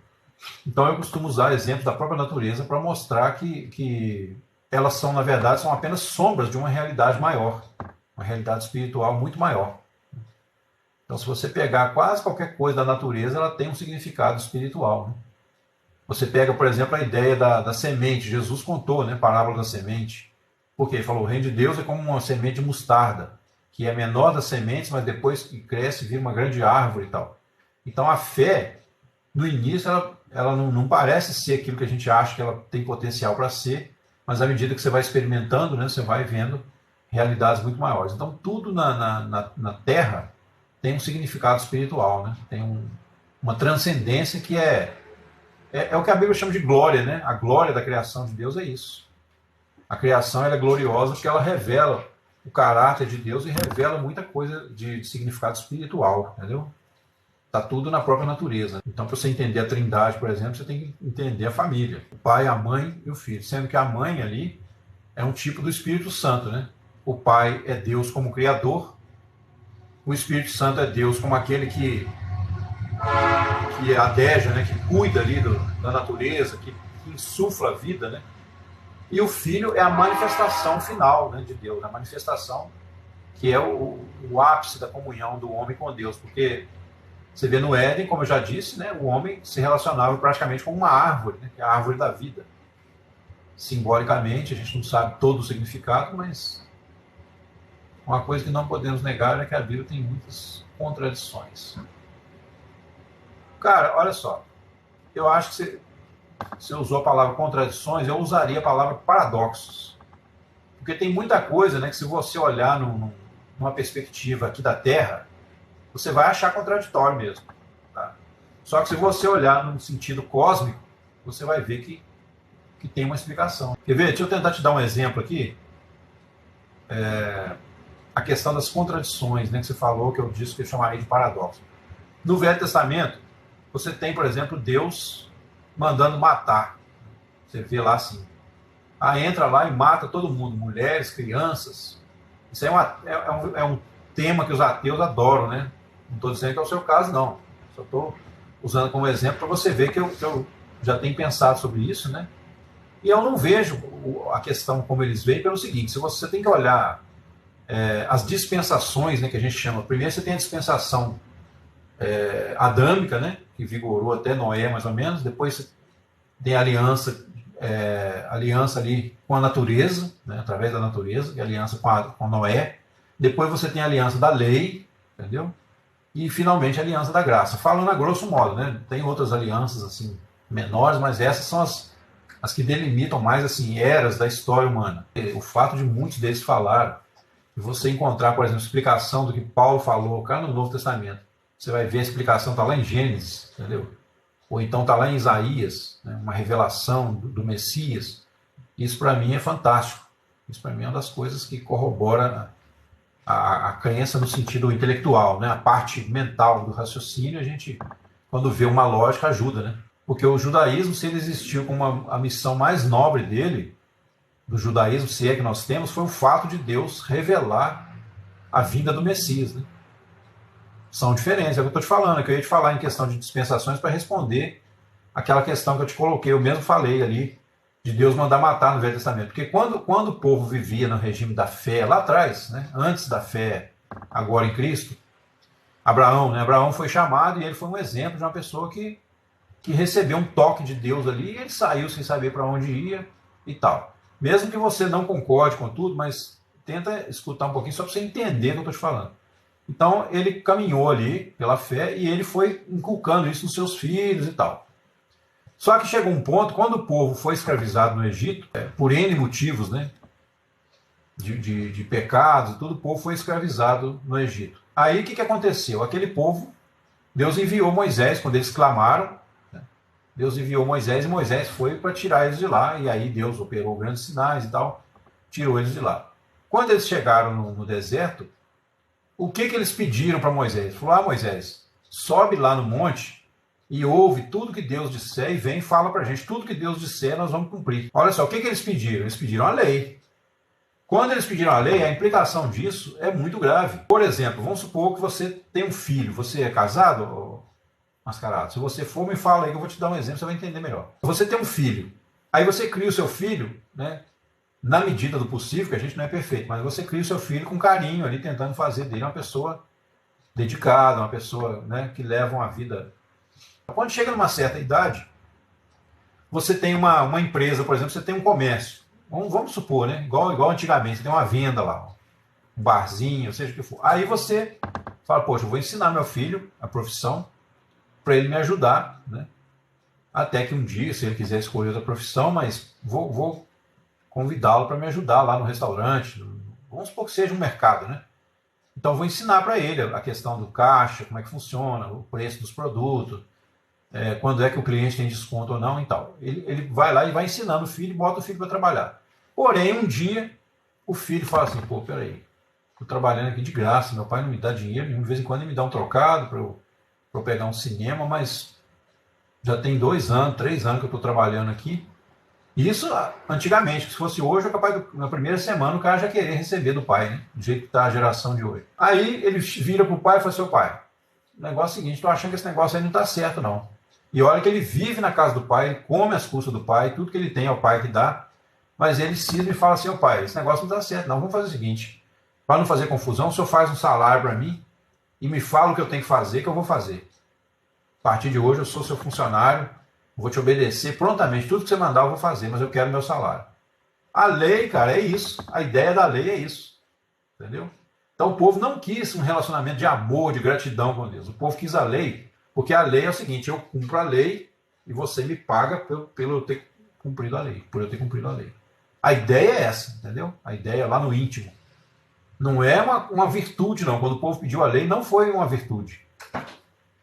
Então eu costumo usar exemplos da própria natureza para mostrar que elas são, na verdade, são apenas sombras de uma realidade maior, uma realidade espiritual muito maior. Então, se você pegar quase qualquer coisa da natureza, ela tem um significado espiritual. Né? Você pega, por exemplo, a ideia da semente. Jesus contou, né, a parábola da semente. Porque ele falou, o reino de Deus é como uma semente de mostarda, que é menor das sementes, mas depois que cresce, vira uma grande árvore e tal. Então, a fé, no início, ela não parece ser aquilo que a gente acha que ela tem potencial para ser, mas à medida que você vai experimentando, né, você vai vendo realidades muito maiores. Então, tudo na Terra tem um significado espiritual, né? Tem uma transcendência que é o que a Bíblia chama de glória, né? A glória da criação de Deus é isso. A criação ela é gloriosa porque ela revela o caráter de Deus e revela muita coisa de significado espiritual, entendeu? Está tudo na própria natureza. Então, para você entender a Trindade, por exemplo, você tem que entender a família. O pai, a mãe e o filho. Sendo que a mãe ali é um tipo do Espírito Santo, né? O pai é Deus como Criador. O Espírito Santo é Deus como aquele que adeja, né? Que cuida ali da natureza, que insufla a vida, né? E o filho é a manifestação final, né, de Deus. A manifestação que é o ápice da comunhão do homem com Deus. Porque você vê no Éden, como eu já disse, né, o homem se relacionava praticamente com uma árvore, né, que é a árvore da vida. Simbolicamente, a gente não sabe todo o significado, mas uma coisa que não podemos negar é que a Bíblia tem muitas contradições. Cara, olha só, eu acho que você usou a palavra contradições, eu usaria a palavra paradoxos. Porque tem muita coisa, né, que se você olhar numa perspectiva aqui da Terra, você vai achar contraditório mesmo. Tá? Só que se você olhar num sentido cósmico, você vai ver que tem uma explicação. Quer ver? Deixa eu tentar te dar um exemplo aqui. A questão das contradições, né, que você falou, que eu disse que eu chamaria de paradoxo. No Velho Testamento, você tem, por exemplo, Deus mandando matar. Você vê lá assim. Entra lá e mata todo mundo, mulheres, crianças. Isso é um tema que os ateus adoram, né? Não estou dizendo que é o seu caso, não. Só estou usando como exemplo para você ver que eu já tenho pensado sobre isso, né? E eu não vejo a questão como eles veem pelo seguinte, se você tem que olhar as dispensações, né, que a gente chama. Primeiro você tem a dispensação adâmica, né, que vigorou até Noé, mais ou menos. Depois você tem a aliança ali com a natureza, né, através da natureza, que é a aliança com Noé. Depois você tem a aliança da lei, entendeu? E finalmente a aliança da graça. Falando a grosso modo, né? Tem outras alianças assim menores, mas essas são as que delimitam mais assim eras da história humana. O fato de muitos deles falar, de você encontrar, por exemplo, explicação do que Paulo falou cá no Novo Testamento. Você vai ver a explicação está lá em Gênesis, entendeu? Ou então está lá em Isaías, né? Uma revelação do Messias. Isso para mim é fantástico. Isso para mim é uma das coisas que corrobora a crença no sentido intelectual, né? A parte mental do raciocínio, a gente, quando vê uma lógica, ajuda, né? Porque o judaísmo, se ele existiu com a missão mais nobre dele, do judaísmo, se é que nós temos, foi o fato de Deus revelar a vinda do Messias, né? São diferentes, é o que eu estou te falando, é que eu ia te falar em questão de dispensações para responder aquela questão que eu te coloquei, eu mesmo falei ali, de Deus mandar matar no Velho Testamento. Porque quando o povo vivia no regime da fé, lá atrás, né, antes da fé, agora em Cristo, Abraão foi chamado e ele foi um exemplo de uma pessoa que que recebeu um toque de Deus ali e ele saiu sem saber para onde ia e tal. Mesmo que você não concorde com tudo, mas tenta escutar um pouquinho só para você entender o que eu estou te falando. Então ele caminhou ali pela fé e ele foi inculcando isso nos seus filhos e tal. Só que chegou um ponto, quando o povo foi escravizado no Egito, por N motivos, né, de pecados e tudo, o povo foi escravizado no Egito. Aí o que aconteceu? Aquele povo, Deus enviou Moisés, quando eles clamaram, né, Deus enviou Moisés e Moisés foi para tirar eles de lá, e aí Deus operou grandes sinais e tal, tirou eles de lá. Quando eles chegaram no deserto, o que eles pediram para Moisés? Falaram, Moisés, sobe lá no monte e ouve tudo que Deus disser e vem e fala para a gente. Tudo que Deus disser nós vamos cumprir. Olha só, o que eles pediram? Eles pediram a lei. Quando eles pediram a lei, a implicação disso é muito grave. Por exemplo, vamos supor que você tem um filho. Você é casado, Mascarado? Se você for, me fala aí que eu vou te dar um exemplo, você vai entender melhor. Você tem um filho. Aí você cria o seu filho, né? Na medida do possível, que a gente não é perfeito, mas você cria o seu filho com carinho ali, tentando fazer dele uma pessoa dedicada, uma pessoa, né, que leva uma vida. Quando chega numa certa idade, você tem uma empresa, por exemplo, você tem um comércio. Vamos supor, né? Igual antigamente, você tem uma venda lá, um barzinho, seja o que for. Aí você fala, poxa, eu vou ensinar meu filho a profissão para ele me ajudar, né? Até que um dia, se ele quiser escolher outra profissão, mas vou convidá-lo para me ajudar lá no restaurante. Vamos supor que seja um mercado, né? Então, vou ensinar para ele a questão do caixa, como é que funciona, o preço dos produtos, quando é que o cliente tem desconto ou não e tal. Ele vai lá e vai ensinando o filho e bota o filho para trabalhar. Porém, um dia, o filho fala assim, pô, peraí, estou trabalhando aqui de graça, meu pai não me dá dinheiro, de vez em quando ele me dá um trocado para eu pegar um cinema, mas já tem 2 anos, 3 anos que eu estou trabalhando aqui. Isso antigamente, se fosse hoje, é capaz na primeira semana o cara já querer receber do pai, né? Do jeito que está a geração de hoje. Aí ele vira pro pai e fala, seu pai, o negócio é o seguinte, estou achando que esse negócio aí não está certo não. E olha que ele vive na casa do pai, ele come as custas do pai, tudo que ele tem é o pai que dá, mas ele cisma e fala assim, ô pai, esse negócio não está certo não, vamos fazer o seguinte, para não fazer confusão, o senhor faz um salário para mim e me fala o que eu tenho que fazer, que eu vou fazer. A partir de hoje eu sou seu funcionário, vou te obedecer prontamente, tudo que você mandar eu vou fazer, mas eu quero meu salário. A lei, cara, é isso. A ideia da lei é isso. Entendeu? Então o povo não quis um relacionamento de amor, de gratidão com Deus. O povo quis a lei, porque a lei é o seguinte, eu cumpro a lei e você me paga pelo eu ter cumprido a lei, por eu ter cumprido a lei. A ideia é essa, entendeu? A ideia é lá no íntimo. Não é uma virtude, não. Quando o povo pediu a lei, não foi uma virtude.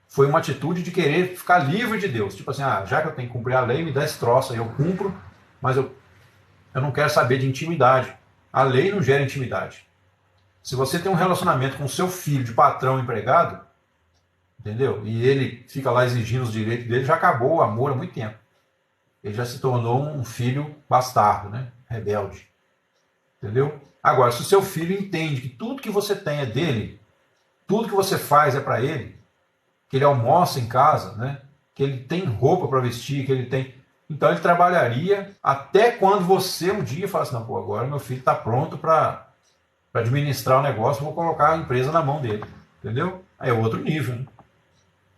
Foi uma atitude de querer ficar livre de Deus. Tipo assim, já que eu tenho que cumprir a lei, me dá esse troço aí, eu cumpro, mas eu não quero saber de intimidade. A lei não gera intimidade. Se você tem um relacionamento com o seu filho de patrão empregado, entendeu? E ele fica lá exigindo os direitos dele, já acabou o amor há muito tempo. Ele já se tornou um filho bastardo, né? Rebelde. Entendeu? Agora, se o seu filho entende que tudo que você tem é dele, tudo que você faz é para ele, que ele almoça em casa, né? Que ele tem roupa para vestir, que ele tem... Então ele trabalharia até quando você um dia fala assim, não, pô, agora meu filho está pronto para administrar o negócio, vou colocar a empresa na mão dele. Entendeu? Aí é outro nível, né?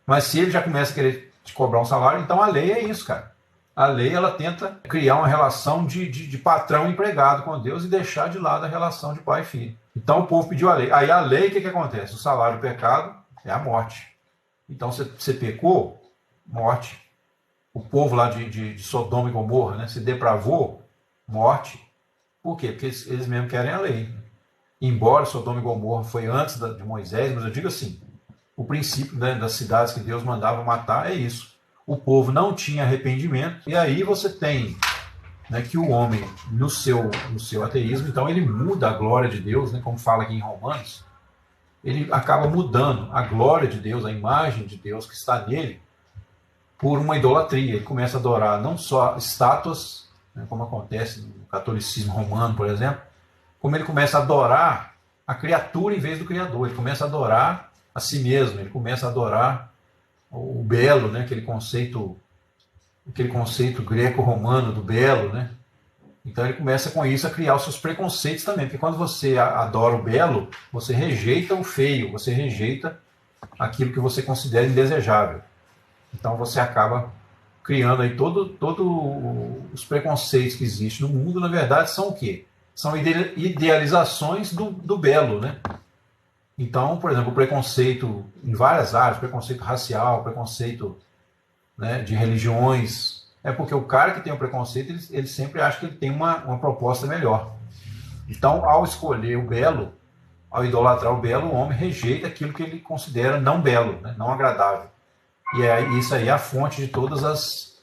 Mas se ele já começa a querer te cobrar um salário, então a lei é isso, cara. A lei, ela tenta criar uma relação de patrão empregado com Deus e deixar de lado a relação de pai e filho. Então o povo pediu a lei. Aí a lei, o que acontece? O salário do pecado é a morte. Então você pecou, morte. O povo lá de Sodoma e Gomorra, né, se depravou, morte. Por quê? Porque eles mesmos querem a lei. Embora Sodoma e Gomorra foi antes de Moisés, mas eu digo assim, o princípio, né, das cidades que Deus mandava matar é isso. O povo não tinha arrependimento, e aí você tem, né, que o homem, no seu ateísmo, então ele muda a glória de Deus, né, como fala aqui em Romanos, ele acaba mudando a glória de Deus, a imagem de Deus que está nele, por uma idolatria. Ele começa a adorar não só estátuas, né, como acontece no catolicismo romano, por exemplo, como ele começa a adorar a criatura em vez do Criador. Ele começa a adorar a si mesmo, ele começa a adorar o belo, né, aquele conceito greco-romano do belo, né? Então ele começa com isso a criar os seus preconceitos também, porque quando você adora o belo, você rejeita o feio, você rejeita aquilo que você considera indesejável. Então você acaba criando aí os preconceitos que existem no mundo, na verdade, são o quê? São idealizações do belo, né? Então, por exemplo, o preconceito em várias áreas, preconceito racial, preconceito, né, de religiões, é porque o cara que tem o preconceito, ele sempre acha que ele tem uma proposta melhor. Então, ao escolher o belo, ao idolatrar o belo, o homem rejeita aquilo que ele considera não belo, né, não agradável. E isso aí é a fonte de todas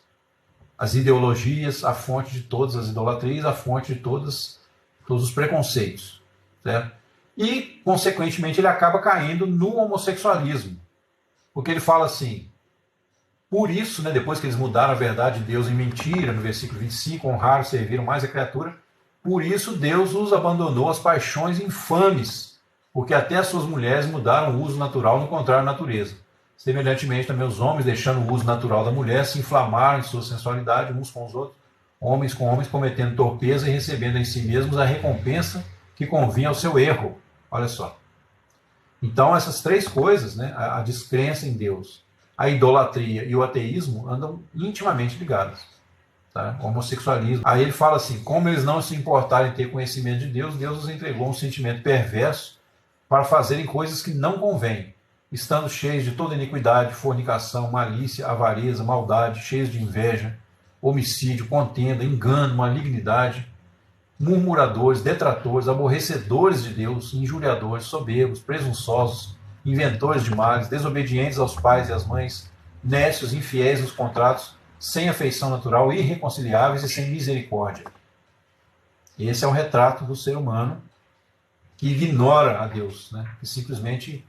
as ideologias, a fonte de todas as idolatrias, a fonte de todos os preconceitos, certo? E, consequentemente, ele acaba caindo no homossexualismo. Porque ele fala assim, por isso, né, depois que eles mudaram a verdade de Deus em mentira, no versículo 25, honraram e serviram mais a criatura, por isso Deus os abandonou às paixões infames, porque até as suas mulheres mudaram o uso natural no contrário da natureza. Semelhantemente, também os homens, deixando o uso natural da mulher, se inflamaram em sua sensualidade uns com os outros, homens com homens, cometendo torpeza e recebendo em si mesmos a recompensa que convinha ao seu erro. Olha só. Então, essas três coisas, né, a descrença em Deus, a idolatria e o ateísmo, andam intimamente ligados. Tá? O homossexualismo. Aí ele fala assim, como eles não se importarem em ter conhecimento de Deus, Deus os entregou um sentimento perverso para fazerem coisas que não convêm, estando cheios de toda iniquidade, fornicação, malícia, avareza, maldade, cheios de inveja, homicídio, contenda, engano, malignidade, murmuradores, detratores, aborrecedores de Deus, injuriadores, soberbos, presunçosos, inventores de males, desobedientes aos pais e às mães, nécios, infiéis nos contratos, sem afeição natural, irreconciliáveis e sem misericórdia. Esse é o retrato do ser humano que ignora a Deus, né? Que simplesmente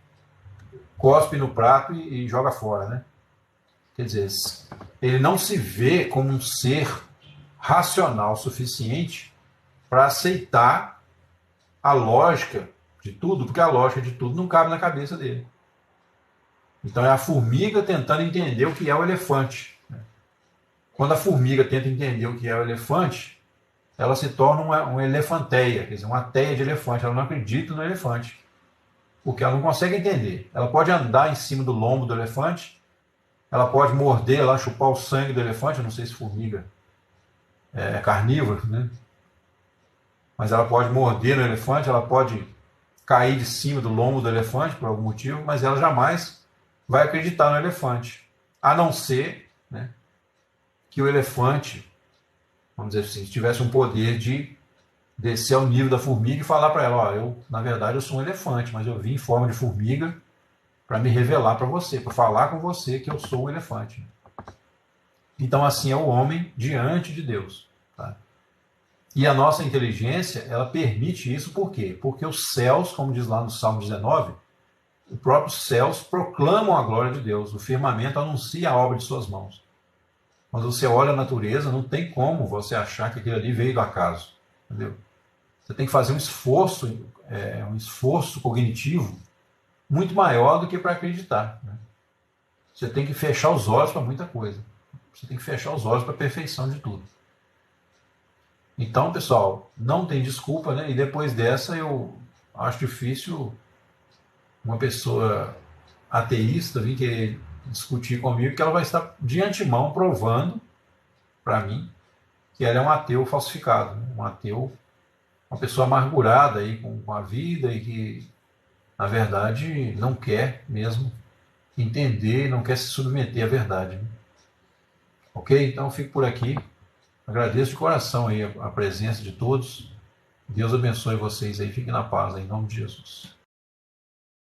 cospe no prato e joga fora, né? Quer dizer, ele não se vê como um ser racional suficiente para aceitar a lógica de tudo, porque a lógica de tudo não cabe na cabeça dele. Então é a formiga tentando entender o que é o elefante. Quando a formiga tenta entender o que é o elefante, ela se torna uma elefanteia, quer dizer, uma teia de elefante. Ela não acredita no elefante, porque ela não consegue entender. Ela pode andar em cima do lombo do elefante, ela pode morder lá, chupar o sangue do elefante. Eu não sei se formiga é carnívoro, né? Mas ela pode morder no elefante, ela pode cair de cima do lombo do elefante por algum motivo, mas ela jamais vai acreditar no elefante, a não ser, né, que o elefante, vamos dizer assim, tivesse um poder de descer ao nível da formiga e falar para ela, ó, na verdade eu sou um elefante, mas eu vim em forma de formiga para me revelar para você, para falar com você que eu sou um elefante. Então assim é o homem diante de Deus, tá? E a nossa inteligência, ela permite isso por quê? Porque os céus, como diz lá no Salmo 19, os próprios céus proclamam a glória de Deus, o firmamento anuncia a obra de suas mãos. Quando você olha a natureza, não tem como você achar que aquilo ali veio do acaso, entendeu? Você tem que fazer um esforço cognitivo muito maior do que para acreditar, né? Você tem que fechar os olhos para muita coisa. Você tem que fechar os olhos para a perfeição de tudo. Então, pessoal, não tem desculpa, né? E depois dessa eu acho difícil uma pessoa ateísta vir querer discutir comigo, que ela vai estar de antemão provando para mim que ela é um ateu falsificado, né? Um ateu, uma pessoa amargurada aí com a vida e que, na verdade, não quer mesmo entender, não quer se submeter à verdade, né? Ok? Então eu fico por aqui. Agradeço de coração aí a presença de todos. Deus abençoe vocês aí. Fiquem na paz, em nome de Jesus.